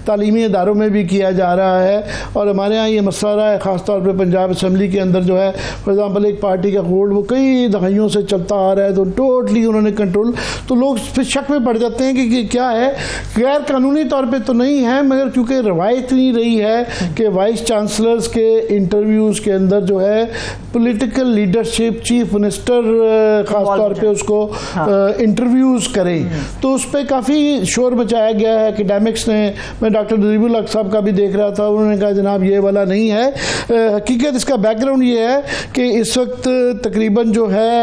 तालीमी इदारों में भी किया जा रहा है। और हमारे यहाँ ये मसला रहा है ख़ास तौर पर पंजाब असम्बली के अंदर जो है, फॉर एग्ज़ाम्पल एक पार्टी का कोड वो कई दहाइयों से चलता आ रहा है, तो टोटली उन्होंने कंट्रोल, तो लोग फिर शक में पड़ जाते हैं कि क्या है। गैर कानूनी तौर पे तो नहीं है, मगर क्योंकि रवायत नहीं रही है कि वाइस चांसलर्स के इंटरव्यूज़ के अंदर जो है पॉलिटिकल लीडरशिप, चीफ मिनिस्टर ख़ास तौर पे उसको इंटरव्यूज़ करें, तो उस पर काफ़ी शोर मचाया गया है। एकेडमिक्स ने, मैं डॉक्टर नजीबुल हक साहब का भी देख रहा था, उन्होंने कहा जनाब ये वाला नहीं है। हकीकत इसका बैकग्राउंड ये है कि इस वक्त तकरीबन जो है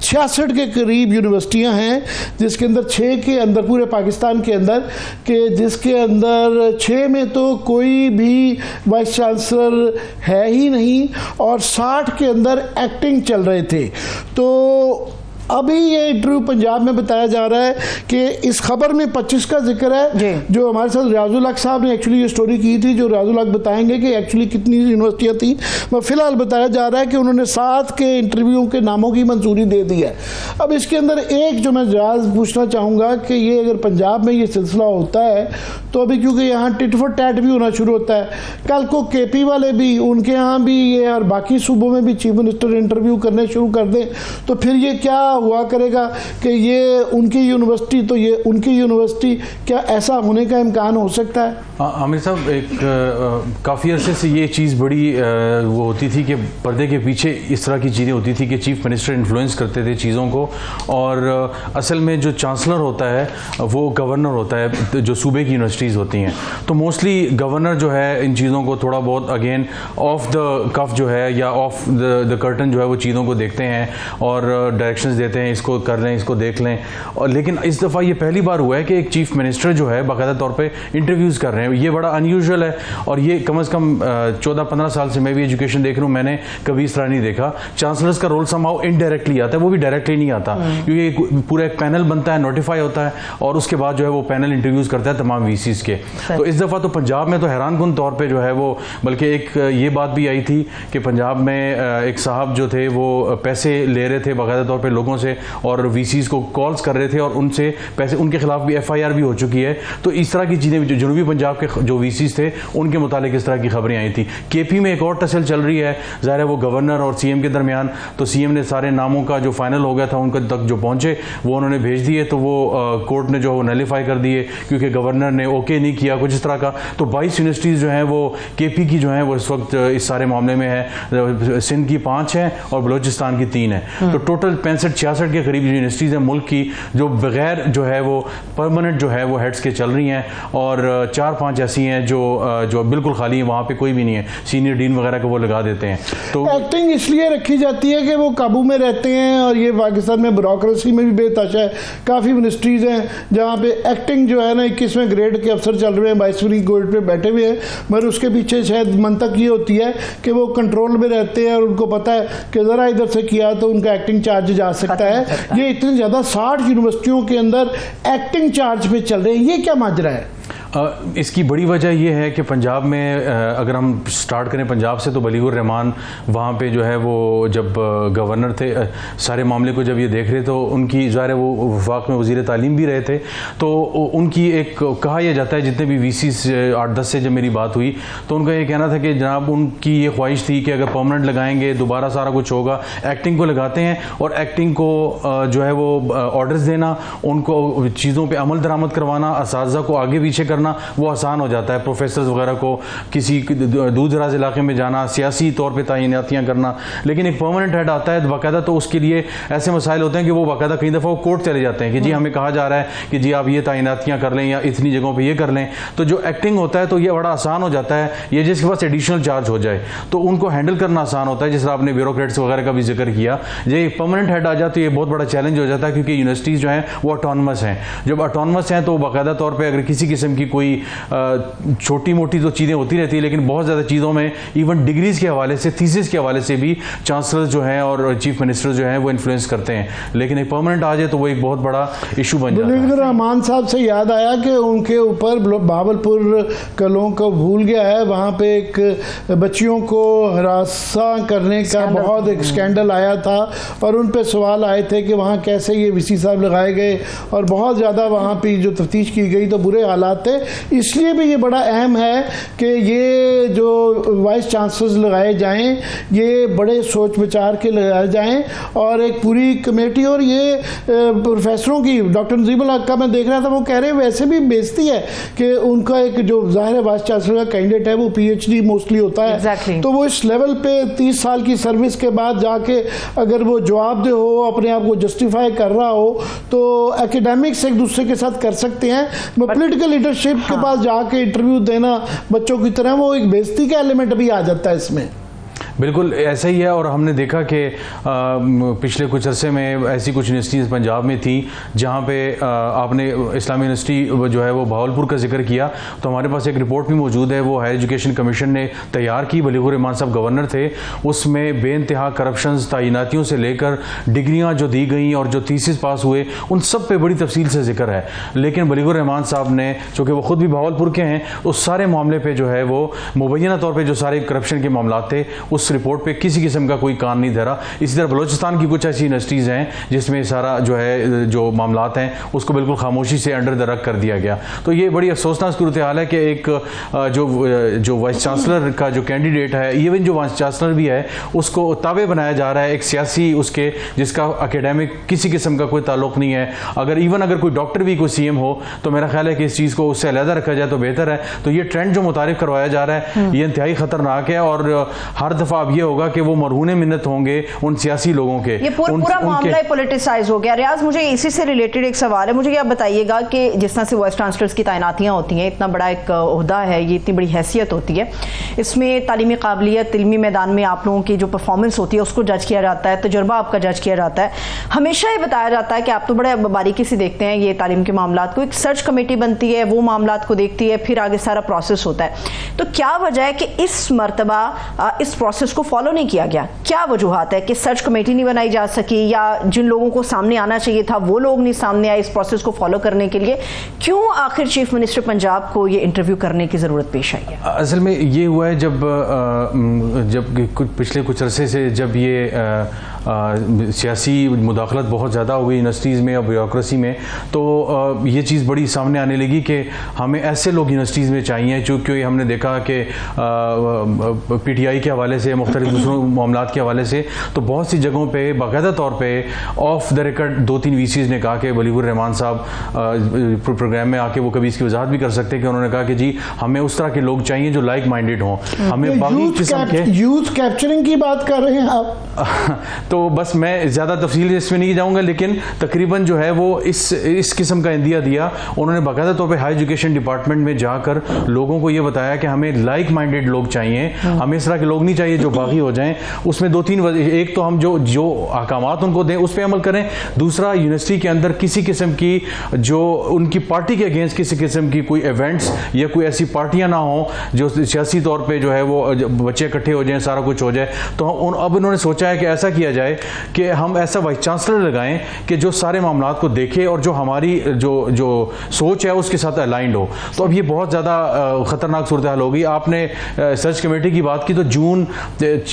66 के करीब यूनिवर्सिटियां हैं, जिसके अंदर 6 के अंदर पूरे पाकिस्तान के अंदर के जिसके अंदर 6 में तो कोई भी वाइस चांसलर है ही नहीं और 60 के अंदर एक्टिंग चल रहे थे। तो अभी ये इंटरव्यू पंजाब में बताया जा रहा है कि इस खबर में 25 का जिक्र है, जो हमारे साथ रियाजुल हक साहब ने एक्चुअली ये स्टोरी की थी, जो रियाजुल हक बताएंगे कि एक्चुअली कितनी यूनिवर्सिटियां थी। मैं फिलहाल बताया जा रहा है कि उन्होंने 7 के इंटरव्यू के नामों की मंजूरी दे दी है। अब इसके अंदर एक जो मैं जवाब पूछना चाहूँगा कि ये अगर पंजाब में ये सिलसिला होता है तो अभी क्योंकि यहाँ टिट फॉर टैट भी होना शुरू होता है, कल को KP वाले भी, उनके यहाँ भी ये और बाकी सूबों में भी चीफ मिनिस्टर इंटरव्यू करने शुरू कर दें, तो फिर ये क्या हुआ करेगा कि ये उनकी यूनिवर्सिटी तो ये उनकी यूनिवर्सिटी, क्या ऐसा होने का इम्कान हो सकता है? आमिर साहब, एक काफ़ी अरसे से ये चीज़ बड़ी वो होती थी कि पर्दे के पीछे इस तरह की चीज़ें होती थी कि चीफ मिनिस्टर इन्फ्लुएंस करते थे चीज़ों को, और असल में जो चांसलर होता है वो गवर्नर होता है, जो सूबे की यूनिवर्सिटीज़ होती हैं। तो मोस्टली गवर्नर जो है इन चीज़ों को थोड़ा बहुत अगेन ऑफ द कफ जो है या ऑफ द कर्टन जो है वो चीज़ों को देखते हैं और डायरेक्शंस देते हैं, इसको कर लें, इसको देख लें। और लेकिन इस दफ़ा ये पहली बार हुआ है कि एक चीफ मिनिस्टर जो है बाकायदा तौर पे इंटरव्यूज़ कर रहे हैं। ये बड़ा अनयूजुअल है और ये कम से कम 14-15 साल से मैं भी एजुकेशन देख रहा हूँ, मैंने कभी इस तरह नहीं देखा। चांसलर्स का रोल समहाउ इनडायरेक्टली आता है, वो भी डायरेक्टली नहीं आता, क्योंकि पूरा एक पैनल बनता है, नोटिफाई होता है और उसके बाद जो है वो पैनल इंटरव्यूज़ करता है तमाम VCs के। तो इस दफ़ा तो पंजाब में तो हैरानकुन तौर पर जो है वो, बल्कि एक ये बात भी आई थी कि पंजाब में एक साहब जो थे वो पैसे ले रहे थे बाकायदा तौर पर लोगों से और VCs को कॉल्स कर रहे थे और उनसे पैसे, उनके खिलाफ भी FIR भी हो चुकी है। तो इस तरह की चीज़ें जो जनूबी पंजाब के जो VCs थे उनके मुतालिक इस तरह की खबरें आई थी। KP में एक और टसल चल रही है, ज़ाहिर है वो गवर्नर और CM के दरमियान, तो CM ने सारे नामों का जो फाइनल हो गया था उनके तक जो पहुँचे वो उन्होंने भेज दिए, तो वो कोर्ट ने जो नलीफाई कर दिए क्योंकि गवर्नर ने ओके नहीं किया कुछ इस तरह का। तो 22 यूनिवर्सिटीज़ जो हैं वो KP की जो हैं वो इस वक्त इस सारे मामले में है, सिंध की 5 हैं और बलोचिस्तान की 3 है। तो टोटल 65-66 के करीब यूनिवर्सिटीज़ हैं मुल्क की जो बगैर जो है वो परमानेंट जो है वो हेड्स के चल रही हैं, और 4-5 ऐसी हैं जो बिल्कुल खाली हैं, वहाँ पे कोई भी नहीं है, सीनियर डीन वगैरह को वो लगा देते हैं। तो एक्टिंग इसलिए रखी जाती है कि वो काबू में रहते हैं, और ये पाकिस्तान में ब्यूरोक्रेसी में भी बेतहाशा है। काफ़ी मिनिस्ट्रीज़ हैं जहाँ पे एक्टिंग जो है ना 21वें ग्रेड के अफसर चल रहे हैं, 22वीं ग्रेड पे बैठे हुए हैं, मगर उसके पीछे शायद मंतक ये होती है कि वो कंट्रोल में रहते हैं और उनको पता है कि ज़रा इधर से किया तो उनका एक्टिंग चार्ज जा सकता है। ये इतनी ज़्यादा 60 यूनिवर्सिटियों के अंदर एक्टिंग चार्ज पे चल रहे हैं, ये क्या माजरा है? इसकी बड़ी वजह यह है कि पंजाब में अगर हम स्टार्ट करें पंजाब से, तो बलीगुर रहमान वहाँ पे जो है वो जब गवर्नर थे, सारे मामले को जब ये देख रहे तो उनकी ज़ाहिर है वो वफाक में वज़ीर तालीम भी रहे थे, तो उनकी एक कहा यह जाता है, जितने भी VCs 8-10 से जब मेरी बात हुई तो उनका ये कहना था कि जनाब उनकी ये ख्वाहिश थी कि अगर परमानेंट लगाएंगे दोबारा सारा कुछ होगा, एक्टिंग को लगाते हैं और एक्टिंग को जो है वो ऑर्डर्स देना, उनको चीज़ों पर अमल दरामद करवाना, असातिज़ा को आगे पीछे करना वो आसान हो जाता है। प्रोफेसर्स वगैरह को किसी दूर दराज इलाके में जाना, सियासी तौर पे तैनातियां करना, लेकिन एक परमानेंट हेड आता है बाकायदा, तो उसके लिए ऐसे मसाइल होते हैं कि वो बाकायदा कई दफ़ा वो कोर्ट चले जाते हैं कि जी हमें कहा जा रहा है कि जी आप ये तैनातियां कर लें या इतनी जगहों पर ये कर लें। तो जो एक्टिंग होता है तो ये बड़ा आसान हो जाता है, ये जिसके पास एडिशनल चार्ज हो जाए तो उनको हैंडल करना आसान होता है, जिस तरह आपने ब्यूरोक्रेट्स वगैरह का भी जिक्र किया। ये परमानेंट हेड आ जाए तो ये बहुत बड़ा चैलेंज हो जाता है, क्योंकि यूनिवर्सिटीज़ जो हैं वो ऑटोनमस हैं। जब ऑटोनमस हैं तो बाकायदा तौर पर अगर किसी किस्म की कोई छोटी मोटी तो चीज़ें होती रहती है, लेकिन बहुत ज़्यादा चीज़ों में इवन डिग्रीज के हवाले से, थीसिस के हवाले से भी चांसलर जो हैं और चीफ मिनिस्टर जो हैं वो इन्फ्लुएंस करते हैं, लेकिन एक परमानेंट आ जाए तो वो एक बहुत बड़ा इशू बन जाता है। बलीगुर रहमान साहब से याद आया कि उनके ऊपर बहावलपुर कलों को भूल गया है, वहाँ पे एक बच्चियों को हरासा करने का बहुत एक स्कैंडल आया था और उन पे सवाल आए थे कि वहाँ कैसे ये VC साहब लगाए गए, और बहुत ज़्यादा वहाँ पे जो तफ्तीश की गई तो बुरे हालात थे। इसलिए भी ये बड़ा अहम है कि ये जो वाइस चांसलर्स लगाए जाएं ये बड़े सोच विचार के लगाए जाएं और एक पूरी कमेटी। और ये प्रोफेसरों की, डॉक्टर नजीबुल हक का मैं देख रहा था, वो कह रहे हैं वैसे भी बेइज्जती है कि उनका एक जो जाहिर है वाइस चांसलर का कैंडिडेट है वो PhD मोस्टली होता है। exactly. तो वो इस लेवल पे 30 साल की सर्विस के बाद जाके अगर वो जवाबदेह हो, अपने आप को जस्टिफाई कर रहा हो, तो एकेडमिक्स एक दूसरे के साथ कर सकते हैं। पॉलिटिकल लीडरशिप के पास जाके इंटरव्यू देना बच्चों की तरह, वो एक बेइज्जती का एलिमेंट भी आ जाता है इसमें। बिल्कुल ऐसा ही है। और हमने देखा कि पिछले कुछ अरसे में ऐसी कुछ यूनिवर्सिटीज़ पंजाब में थी जहाँ पे आपने इस्लामी यूनिवर्सिटी जो है वो भावलपुर का जिक्र किया, तो हमारे पास एक रिपोर्ट भी मौजूद है, वो हायर एजुकेशन कमीशन ने तैयार की, बलीगुर रहमान साहब गवर्नर थे, उसमें बेइंतहा करप्शन, तैनातियों से लेकर डिग्रियाँ जो दी गई और जो थीसिस पास हुए उन सब पे बड़ी तफसील से जिक्र है। लेकिन बलीगुर रहमान साहब ने, चूँकि वो खुद भी भावलपुर के हैं, उस सारे मामले पर जो है वो मुबैना तौर पर जो सारे करप्शन के मामला थे उस रिपोर्ट पे किसी किस्म का कोई कान नहीं धरा। इसी तरह बलोचिस्तान की कुछ ऐसी यूनिवर्सिटीज़ हैं जिसमें सारा जो है जो मामलात हैं उसको बिल्कुल खामोशी से अंडर द रग कर दिया गया। तो ये बड़ी अफसोसनाक सूरत हाल है कि एक जो वाइस चांसलर का जो कैंडिडेट है, इवन जो वाइस चांसलर भी है, उसको ताबे बनाया जा रहा है एक सियासी उसके, जिसका एकेडमिक किसी किस्म का कोई ताल्लुक नहीं है। अगर कोई डॉक्टर भी कोई CM हो तो मेरा ख्याल है कि इस चीज़ को उससे अलहदा रखा जाए तो बेहतर है। तो ये ट्रेंड जो मुतारिफ करवाया जा रहा है ये इंतहाई खतरनाक है और हर दफ़ा अब ये होगा कि वो मरहूने मिन्नत होंगे उन सियासी लोगों के। ये पूरा मामला पॉलिटिसाइज हो गया। रियाज, मुझे इसी से रिलेटेड एक सवाल है, मुझे क्या बताइएगा कि जिस तरह से वाइस चांसलर्स की तैनातियां होती हैं, इतना बड़ा एक ओहदा है, ये इतनी बड़ी हैसियत होती है, इसमें तालीमी काबिलियत, इल्मी मैदान में आप लोगों की जो परफॉर्मेंस होती है उसको जज किया जाता है, तजुर्बा आपका जज किया जाता है। हमेशा ये बताया जाता है कि आप तो बड़े बारीकी से देखते हैं ये तालीम के मामलात को, एक सर्च कमेटी बनती है, वो मामलात को देखती है, फिर आगे सारा प्रोसेस होता है। तो क्या वजह है कि इस मरतबा इस प्रोसेस को फॉलो नहीं किया गया? क्या वजूहात है कि सर्च कमेटी नहीं बनाई जा सकी, या जिन लोगों को सामने आना चाहिए था वो लोग नहीं सामने आए इस प्रोसेस को फॉलो करने के लिए? क्यों आखिर चीफ मिनिस्टर पंजाब को ये इंटरव्यू करने की जरूरत पेश आई है? असल में ये हुआ है जब पिछले कुछ अरसे से जब ये सियासी मुदाखलत बहुत ज़्यादा हो गई यूनिवर्सिटीज़ में और ब्यूरोक्रेसी में, तो ये चीज़ बड़ी सामने आने लगी कि हमें ऐसे लोग यूनिवर्सिटीज़ में चाहिए, चूँकि हमने देखा कि PTI के हवाले से, मुख्तलिफ दूसरों मामलात के हवाले से, तो बहुत सी जगहों पे बाकायदा तौर पे ऑफ द रिकॉर्ड 2-3 VCs ने कहा कि बलीगुर रहमान साहब प्रोग्राम में आके वो कभी इसकी वजाहत भी कर सकते हैं कि उन्होंने कहा कि जी हमें उस तरह के लोग चाहिए जो लाइक माइंडेड हों, हमें बाकी किस्म के यूथ कैप्चरिंग की बात कर रहे हैं आप। तो बस मैं ज़्यादा तफसील इसमें नहीं जाऊँगा, लेकिन तकरीबन जो है वो इस किस्म का इंदिया दिया। उन्होंने बाकायदा तौर पर हाई एजुकेशन डिपार्टमेंट में जाकर लोगों को ये बताया कि हमें लाइक माइंडेड लोग चाहिए, हमें इस तरह के लोग नहीं चाहिए जो बागी हो जाएं। उसमें 2-3 वजह, एक तो हम जो अहकामात उनको दें उस पर अमल करें, दूसरा यूनिवर्सिटी के अंदर किसी किस्म की जो उनकी पार्टी के अगेंस्ट किसी किस्म की कोई इवेंट्स या कोई ऐसी पार्टियां ना हो जो सियासी तौर पे जो है वो बच्चे इकट्ठे हो जाएं, सारा कुछ हो जाए। तो अब इन्होंने सोचा है कि ऐसा किया जाए कि हम ऐसा वाइस चांसलर लगाएं कि जो सारे मामलात को देखे और जो हमारी जो सोच है उसके साथ अलाइंड हो। तो अब ये बहुत ज़्यादा ख़तरनाक सूरत हाल हो गई। आपने सर्च कमेटी की बात की, तो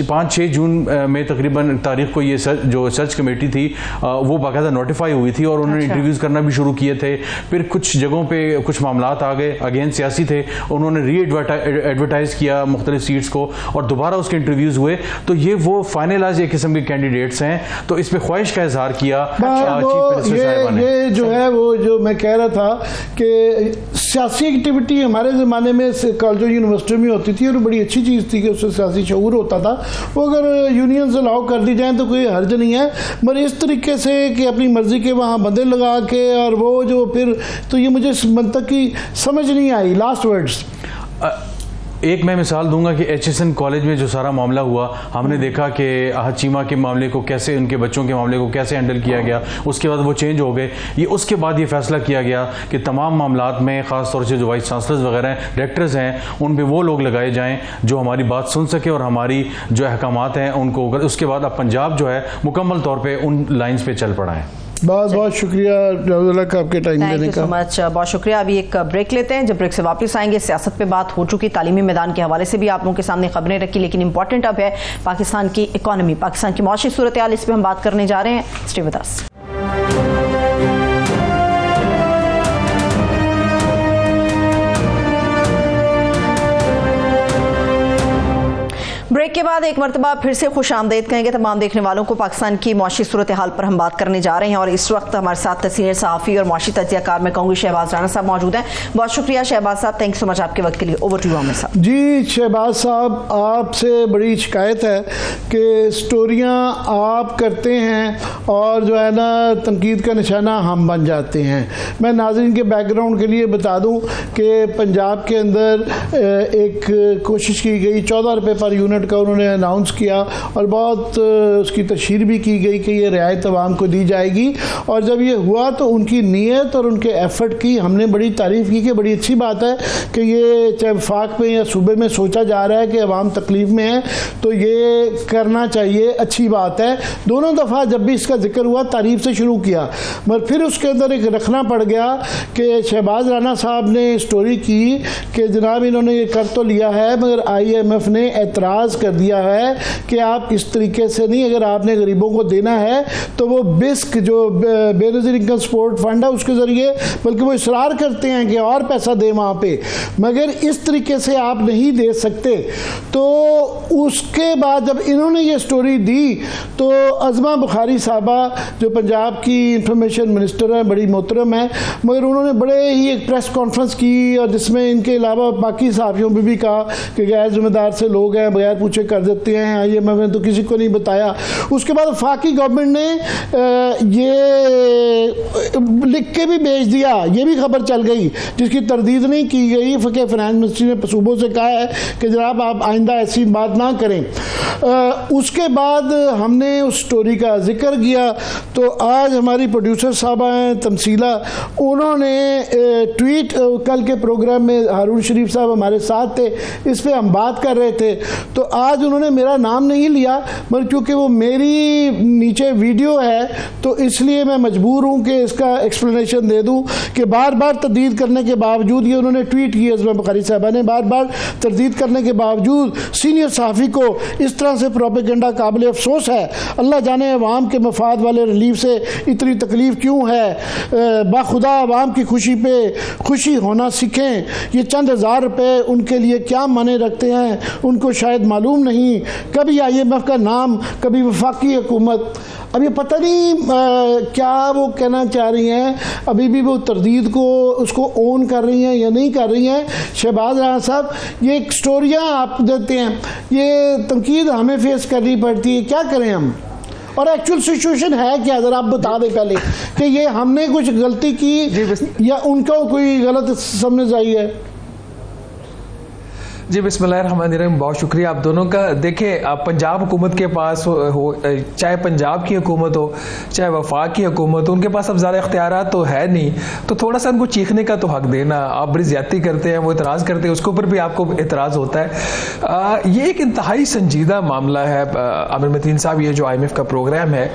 5-6 जून में तकरीबन तारीख को ये जो सर्च कमेटी थी वो बाकायदा नोटिफाई हुई थी और उन्होंने इंटरव्यूज़ करना भी शुरू किए थे। फिर कुछ जगहों पे कुछ मामलात आ गए, अगेन सियासी थे, उन्होंने एडवर्टाइज किया मुख्तलिफ सीट्स को और दोबारा उसके इंटरव्यूज़ हुए। तो ये वो फाइनलाइज एक किस्म के कैंडिडेट्स हैं। तो इस पर ख्वाहिश का इजहार किया चीफ मिनिस्टर साहिबा ने। ये जो है वो जो मैं कह रहा था कि सियासी एक्टिविटी हमारे ज़माने में कॉलेज यूनिवर्सिटी में होती थी और बड़ी अच्छी चीज़ थी कि उससे सियासी शऊर होता था। वो अगर यूनियंस अलाउ कर दी जाए तो कोई हर्ज नहीं है, मगर इस तरीके से कि अपनी मर्जी के वहाँ बंदे लगा के और वो जो फिर, तो ये मुझे मंतक की समझ नहीं आई। लास्ट वर्ड्स एक मैं मिसाल दूंगा कि HSN कॉलेज में जो सारा मामला हुआ, हमने देखा कि अहद चीमा के मामले को कैसे, उनके बच्चों के मामले को कैसे हैंडल किया गया, उसके बाद वो चेंज हो गए। ये उसके बाद ये फैसला किया गया कि तमाम मामलात में ख़ास तौर से जो वाइस चांसलर्स वगैरह हैं, डायरेक्टर्स हैं, उन पे वो लोग लगाए जाएँ जो हमारी बात सुन सके और हमारी जो अहकामात हैं उनको, उसके बाद अब पंजाब जो है मुकम्मल तौर पर उन लाइन्स पर चल पड़ा है। बहुत बहुत शुक्रिया आपके टाइम देने का। मच बहुत शुक्रिया। अभी एक ब्रेक लेते हैं, जब ब्रेक से वापस आएंगे सियासत पे बात हो चुकी, तालीमी मैदान के हवाले से भी आप लोगों के सामने खबरें रखी, लेकिन इंपॉर्टेंट अब है पाकिस्तान की इकॉनमी, पाकिस्तान की मौशी सूरत हाल, इस पर हम बात करने जा रहे हैं। Stay with us. बाद एक मरतबा फिर से खुश आमदेद कहेंगे तमाम देखने वालों को। पाकिस्तान की मुआशी सूरत हाल पर हम बात करने जा रहे हैं और इस वक्त हमारे साथ सीनियर सहाफ़ी और मुआशी तज्ज़ियाकार मैं कहूँगी शहबाज राना साहब मौजूद हैं। बहुत शुक्रिया शहबाज साहब, थैंक यू सो मच आपके वक्त के लिए। ओवर टू यू आमिर साहब। जी शहबाज साहब, आपसे बड़ी शिकायत है कि स्टोरियाँ आप करते हैं और जो है ना तनकीद का निशाना हम बन जाते हैं। मैं नाज़रीन के बैकग्राउंड के लिए बता दूँ कि पंजाब के अंदर एक कोशिश की गई, 14 रुपये पर यूनिट का उन्होंने अनाउंस किया और बहुत उसकी तशहीर भी की गई कि ये रियायत अवाम को दी जाएगी। और जब ये हुआ तो उनकी नीयत और उनके एफर्ट की हमने बड़ी तारीफ़ की कि बड़ी अच्छी बात है कि ये चाहे वफाक में या सूबे में सोचा जा रहा है कि अवाम तकलीफ़ में है तो ये करना चाहिए, अच्छी बात है। दोनों दफ़ा जब भी इसका जिक्र हुआ तारीफ़ से शुरू किया, मगर फिर उसके अंदर एक रखना पड़ गया कि शहबाज राना साहब ने स्टोरी की कि जनाब इन्होंने ये कर तो लिया है मगर IMF ने एतराज़ कर दिया है कि आप इस तरीके से नहीं, अगर आपने गरीबों को देना है तो वो बिस्क जो बेनज़ीर इनकम सपोर्ट फंड है उसके ज़रिए, बल्कि वो इसरार करते हैं कि और पैसा दें वहाँ पे, मगर इस तरीके से आप नहीं दे सकते। तो उसके बाद जब इन्होंने ये स्टोरी दी तो अज़मा बुखारी साहबा जो पंजाब की इंफॉर्मेशन मिनिस्टर हैं, बड़ी मोहतरम है, मगर उन्होंने बड़े ही एक प्रेस कॉन्फ्रेंस की और जिसमें इनके अलावा बाकी सहाफ़ियों ने भी कहा कि गैर जिम्मेदार से लोग हैं, बगैर पूछे कर देते हैं, IMF ने तो किसी को नहीं बताया। उसके बाद वफाकी गवर्नमेंट ने ये लिख के भी भेज दिया, ये भी खबर चल गई जिसकी तरदीद नहीं की गई। फाइनेंस मिनिस्ट्री ने सूबों से कहा है कि जनाब आप आइंदा ऐसी बात ना करें। उसके बाद हमने उस स्टोरी का जिक्र किया तो आज हमारी प्रोड्यूसर साहबा हैं तमसीला, उन्होंने ट्वीट कल के प्रोग्राम में हारून शरीफ साहब हमारे साथ थे, इस पे हम बात कर रहे थे, तो आज उन्होंने मेरा नाम नहीं लिया मगर क्योंकि वो मेरी नीचे वीडियो है तो इसलिए मैं मजबूर हूँ कि इसका एक्सप्लेनेशन दे दूँ कि बार बार तरदीद करने के बावजूद, ये उन्होंने ट्वीट किया अज़मा बुखारी साहबा ने, बार बार तरदीद करने के बावजूद सीनियर सहाफ़ी को इस तरह से प्रोपेगेंडा काबिल अफसोस है। अल्लाह जाने अवाम के मफाद वाले रिलीफ से इतनी तकलीफ़ क्यों है। बाखुदा अवाम की खुशी पे खुशी होना सीखें। ये चंद हज़ार रुपये उनके लिए क्या माने रखते हैं उनको शायद मालूम नहीं। कभी IMF का नाम, कभी वफाकी हुकूमत, अब ये पता नहीं क्या वो कहना चाह रही हैं, अभी भी वो तरदीद को उसको ओन कर रही हैं या नहीं कर रही हैं। शहबाज राना साहब, ये स्टोरियाँ आप देते हैं, ये तनकीद हमें फेस करनी पड़ती है, क्या करें हम? और एक्चुअल सिचुएशन है क्या, ज़रा आप बता दें पहले कि ये हमने कुछ गलती की या उनको कोई गलत समझ आई है? जी बिस्मिल्लाहिर्रहमानिर्रहीम, बहुत शुक्रिया आप दोनों का। देखें, आप पंजाब हुकूमत के पास हो, चाहे पंजाब की हुकूमत हो चाहे वफाक की हुकूमत हो, उनके पास अब ज़्यादा इख्तियारात तो है नहीं, तो थोड़ा सा उनको चीखने का तो हक देना। आप बड़ी ज़्यादती करते हैं, वो इतराज़ करते हैं, उसके ऊपर भी आपको इतराज़ होता है। ये एक इंतहाई संजीदा मामला है आमिर मतीन साहब, ये जो IMF का प्रोग्राम है,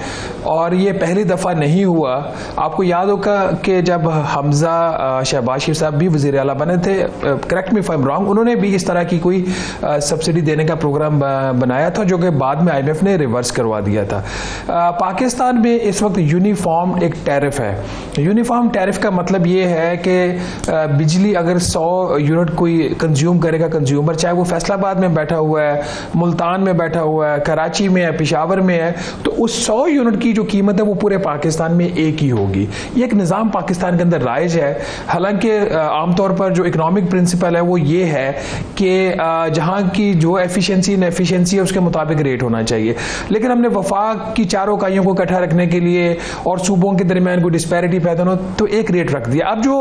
और ये पहली दफ़ा नहीं हुआ। आपको याद होगा कि जब हमज़ा शहबाज शरीफ साहब भी वज़ीर आला बने थे, correct me if I am wrong, उन्होंने भी इस तरह की कोई सब्सिडी देने का प्रोग्राम बनाया था जो कि बाद में IMF ने रिवर्स करवा दिया था। पाकिस्तान में इस वक्त यूनिफॉर्म एक टैरिफ है। यूनिफॉर्म टैरिफ का मतलब ये है कि बिजली अगर 100 यूनिट कोई कंज्यूम करेगा कंज्यूमर, चाहे वो फैसलाबाद में बैठा हुआ है, मुल्तान में बैठा हुआ है, कराची में है, पेशावर में है, तो उस 100 यूनिट की जो कीमत है वो पूरे पाकिस्तान में एक ही होगी। ये एक निज़ाम पाकिस्तान के अंदर राइज है। हालांकि आमतौर पर जो इकोनॉमिक प्रिंसिपल है वो ये है कि जहाँ की जो एफिशिएंसी है उसके मुताबिक रेट होना चाहिए, लेकिन हमने वफाक की चारों इकाइयों को इकट्ठा रखने के लिए और सूबों के दरमियान कोई डिस्पैरिटी पैदा हो तो एक रेट रख दिया। अब जो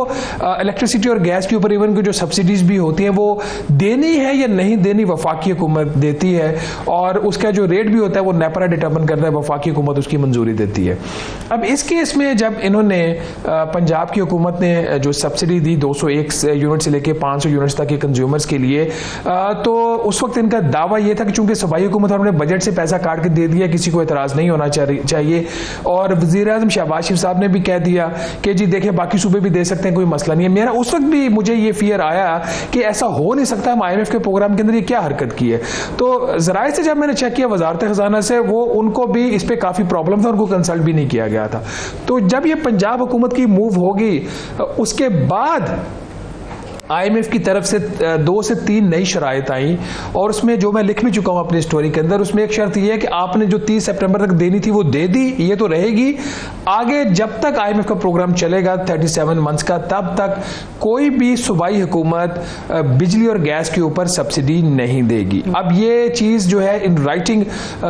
इलेक्ट्रिसिटी और गैस के ऊपर इवन की जो सब्सिडीज भी होती हैं वो देनी है या नहीं देनी वफाकी हुकूमत देती है, और उसका जो रेट भी होता है वो नेपरा डिटर्मिन करता है, वफाकी हुकूमत उसकी मंजूरी देती है। अब इस केस में जब इन्होंने पंजाब की हुकूमत ने जो सब्सिडी दी 201 यूनिट से लेकर 500 यूनिट्स तक के कंज्यूमर्स के लिए, तो उस वक्त इनका दावा यह था कि चूंकि सूबाई हुकूमत हमने बजट से पैसा काट के दे दिया, किसी को एतराज़ नहीं होना चाहिए। और वज़ीर आज़म शहबाज शरीफ साहब ने भी कह दिया कि जी देखिए बाकी सूबे भी दे सकते हैं, कोई मसला नहीं है। मेरा उस वक्त भी मुझे ये फियर आया कि ऐसा हो नहीं सकता, हम IMF के प्रोग्राम के अंदर ये क्या हरकत की है। तो ज़राए से जब मैंने चेक किया वजारत खजाना से, वो उनको भी इस पर काफ़ी प्रॉब्लम था, उनको कंसल्ट भी नहीं किया गया था। तो जब ये पंजाब हुकूमत की मूव होगी उसके बाद IMF की तरफ से 2 से 3 नई शराइत आई, और उसमें जो मैं लिख भी चुका हूँ अपनी स्टोरी के अंदर, उसमें एक शर्त यह है कि आपने जो 30 सितंबर तक देनी थी वो दे दी, ये तो रहेगी। आगे जब तक IMF का प्रोग्राम चलेगा 37 मंथ्स का, तब तक कोई भी सूबाई हुकूमत बिजली और गैस के ऊपर सब्सिडी नहीं देगी। अब ये चीज़ जो है इन राइटिंग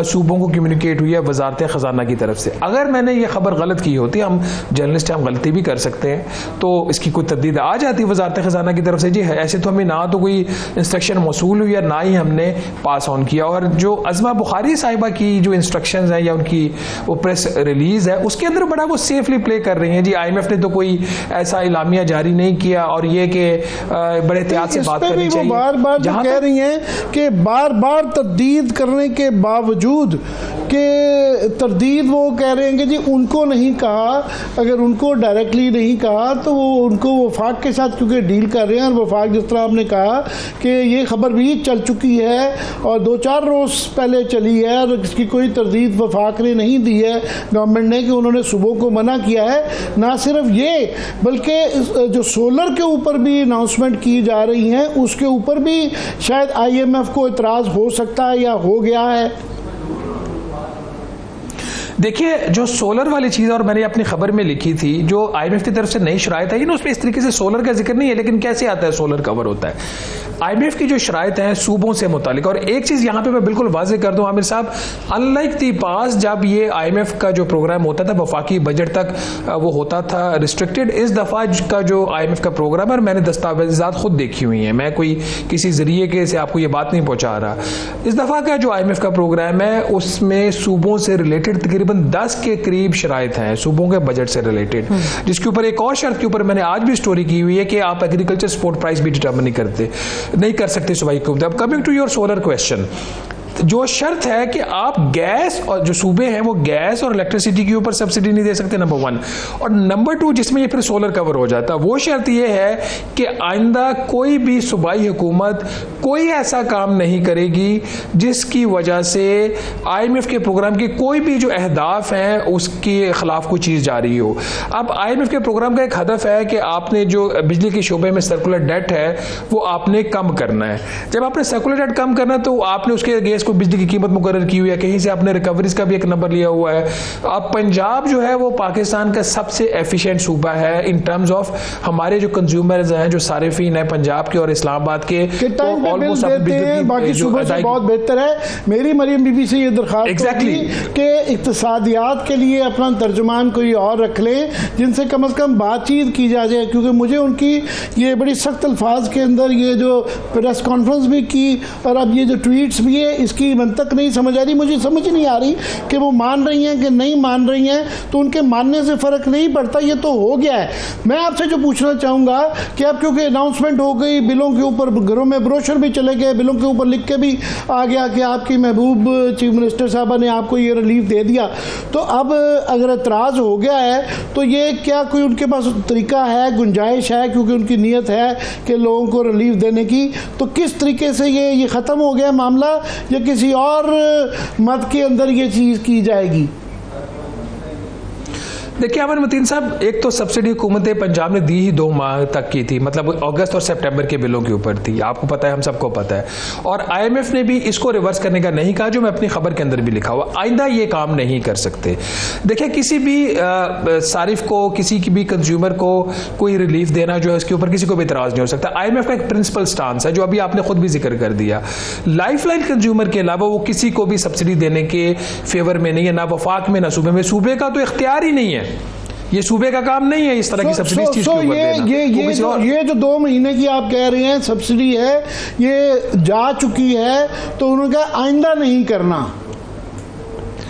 सूबों को कम्युनिकेट हुई है वजारत ख़जाना की तरफ से। अगर मैंने ये खबर गलत की होती, हम जर्नलिस्ट हम गलती भी कर सकते हैं, तो इसकी कोई तब्दील आ जाती वजारत ख़जाना की तरफ से, जी ऐसे तो हमें ना तो कोई इंस्ट्रक्शन मौसूल हुई है, ना ही हमने पास ऑन किया। और जो अज़मा बुखारी साहिबा की जो इंस्ट्रक्शंस हैं या उनकी वो प्रेस रिलीज है, उसके अंदर बड़ा वो सेफली प्ले कर रही हैं। जी IMF ने तो कोई ऐसा इलामिया जारी नहीं किया, और ये कि बड़े एहतियात से बात करनी चाहिए। बार बार जो कह रही हैं कि बार बार तरदीद करने के बावजूद कि तरदीद वो कह रहे हैं कि जी उनको नहीं कहा, अगर उनको डायरेक्टली नहीं कहा तो वो उनको वफाक के साथ क्योंकि डील कर रहे हैं, और वफाक जिस तरह आपने कहा कि ये खबर भी चल चुकी है और 2-4 रोज़ पहले चली है, और इसकी कोई तरदीद वफाक ने नहीं दी है गवर्नमेंट ने कि उन्होंने सुबह को मना किया है। ना सिर्फ ये, बल्कि जो सोलर के ऊपर भी अनाउंसमेंट की जा रही हैं उसके ऊपर भी शायद IMF को इतराज़ हो सकता है या हो गया है। देखिए, जो सोलर वाली चीज़, और मैंने अपनी खबर में लिखी थी, जो IMF की तरफ से नई शराइत आई ना, उसमें इस तरीके से सोलर का जिक्र नहीं है, लेकिन कैसे आता है सोलर कवर होता है। IMF की जो शराइत हैं सूबों से मुतालिक, और एक चीज़ यहाँ पे मैं बिल्कुल वाज़ेह कर दूँ आमिर साहब, अनलाइक दी पास जब ये IMF का जो प्रोग्राम होता था वफाकी बजट तक वो होता था रिस्ट्रिक्टेड, इस दफ़ा का जो IMF का प्रोग्राम है, और मैंने दस्तावेज़ात खुद देखी हुई हैं, मैं कोई किसी ज़रिए के से आपको ये बात नहीं पहुँचा रहा। इस दफ़ा का जो IMF का प्रोग्राम है उसमें सूबों से रिलेटेड तकरीबन 10 के करीब शराइत हैं सूबों के बजट से रिलेटेड, जिसके ऊपर एक और शर्त के ऊपर मैंने आज भी स्टोरी की हुई है कि आप एग्रीकल्चर सपोर्ट प्राइस भी डिटर्मिन नहीं कर सकते सूबाई को। अब coming to your solar question, जो शर्त है कि आप गैस, और जो सूबे हैं वो गैस और इलेक्ट्रिसिटी के ऊपर सब्सिडी नहीं दे सकते, नंबर 1, और नंबर 2 जिसमें ये फिर सोलर कवर हो जाता है, वो शर्त ये है कि आइंदा कोई भी सूबाई हुकूमत कोई ऐसा काम नहीं करेगी जिसकी वजह से IMF के प्रोग्राम के कोई भी जो अहदाफ हैं उसके खिलाफ कोई चीज़ जारी हो। अब IMF के प्रोग्राम का एक हदफ है कि आपने जो बिजली के शोबे में सर्कुलर डेट है वो आपने कम करना है। जब आपने सर्कुलर डेट कम करना है तो आपने उसके गैस को बिजली की कीमत मुकर्रर की हुई है, कहीं से आपने रिकवरीज का भी एक नंबर लिया हुआ है। अब पंजाब जो है वो पाकिस्तान का सबसे एफिशिएंट सूबा है इन टर्म्स ऑफ हमारे जो कंज्यूमर्स हैं, जो सारिफीन है पंजाब के और इस्लामाबाद के, तो ऑलमोस्ट बाकी सूबों से बहुत बेहतर है। मेरी मरियम बीबी से ये दरखास्त कि इक्तिसादियात के लिए अपना तर्जुमान कोई और रख लें जिनसे कम से कम बातचीत की जा जाए, क्योंकि मुझे उनकी ये बड़ी सख्त अल्फाज के अंदर ये जो प्रेस कॉन्फ्रेंस भी की और अब ये जो ट्वीट्स भी है, इसकी मंतक नहीं समझ आ रही। मुझे समझ नहीं आ रही कि वो मान रही हैं कि नहीं मान रही हैं, तो उनके मानने से फ़र्क नहीं पड़ता, ये तो हो गया है। मैं आपसे जो पूछना चाहूँगा कि अब क्योंकि अनाउंसमेंट हो गई, बिलों के ऊपर घरों में ब्रोशर भी चले गए, बिलों के ऊपर लिख के भी आ गया कि आपकी महबूब चीफ मिनिस्टर साहबा ने आपको ये रिलीफ दे दिया, तो अब अगर एतराज़ हो गया है तो ये क्या कोई उनके पास तरीका है, गुंजाइश है, क्योंकि उनकी नीयत है कि लोगों को रिलीफ देने की, तो किस तरीके से ये ख़त्म हो गया मामला या किसी और मत के अंदर ये चीज़ की जाएगी? देखिए अमर मतीन साहब, एक तो सब्सिडी हुकूमत पंजाब ने दी ही 2 माह तक की थी, मतलब अगस्त और सितंबर के बिलों के ऊपर थी, आपको पता है, हम सबको पता है। और IMF ने भी इसको रिवर्स करने का नहीं कहा, जो मैं अपनी खबर के अंदर भी लिखा हुआ, आइंदा ये काम नहीं कर सकते। देखिए किसी भी सारिफ को, किसी की भी कंज्यूमर को कोई रिलीफ देना जो है उसके ऊपर किसी को भी इतराज़ नहीं हो सकता। IMF का एक प्रिंसिपल स्टांस है जो अभी आपने खुद भी जिक्र कर दिया, लाइफलाइन कंज्यूमर के अलावा वो किसी को भी सब्सिडी देने के फेवर में नहीं है, ना वफाक में ना सूबे में। सूबे का तो इख्तियार ही नहीं है, ये सूबे का काम नहीं है इस तरह की सब्सिडी चीज के ऊपर देना। ये जो 2 महीने की आप कह रहे हैं सब्सिडी है, ये जा चुकी है, तो उन्होंने कहा आइंदा नहीं करना।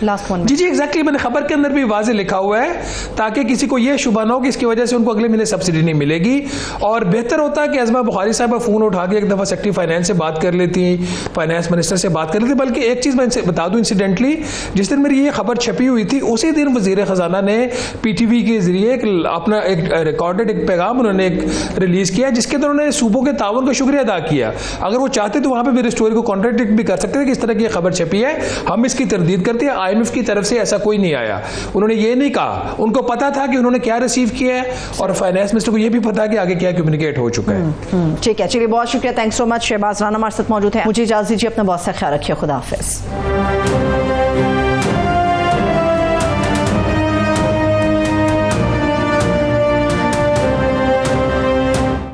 जी एग्जैक्टली, मैंने खबर के अंदर भी वाज़े लिखा हुआ है ताकि किसी को यह शुबा ना हो कि इसकी वजह से उनको अगले महीने सब्सिडी नहीं मिलेगी। और बेहतर होता है कि अज़मा बुखारी साहब फ़ोन उठा के एक दफ़ा सेक्रेटरी फाइनेंस से बात कर लेती, फाइनेंस मिनिस्टर से बात कर लेती। बल्कि एक चीज़ मैं बता दूँ इंसिडेंटली, जिस दिन मेरी ये खबर छपी हुई थी उसी दिन वज़ीर ख़जाना ने PTV के जरिए अपना एक रिकॉर्डेड एक पैगाम उन्होंने एक रिलीज़ किया, जिसके अंदर उन्होंने सूबों के ताउन का शुक्रिया अदा किया। अगर वो चाहते तो वहाँ पर मेरी स्टोरी को कॉन्ट्रडिक्ट भी कर सकते थे कि इस तरह की खबर छपी है, हम इसकी तरदीद करते हैं, IMF की तरफ से ऐसा कोई नहीं आया, उन्होंने ये नहीं कहा, उनको पता था कि उन्होंने क्या रिसीव किया है और फाइनेंस मिनिस्टर को ये भी पता है कि आगे क्या कम्युनिकेट हो चुका है। ठीक है, चलिए बहुत शुक्रिया, thanks so much. Shahbaz Rana हमारे साथ मौजूद है। मुझे इजाजत दीजिए, अपना बहुत सा ख्याल रखिए, खुदा हाफिज।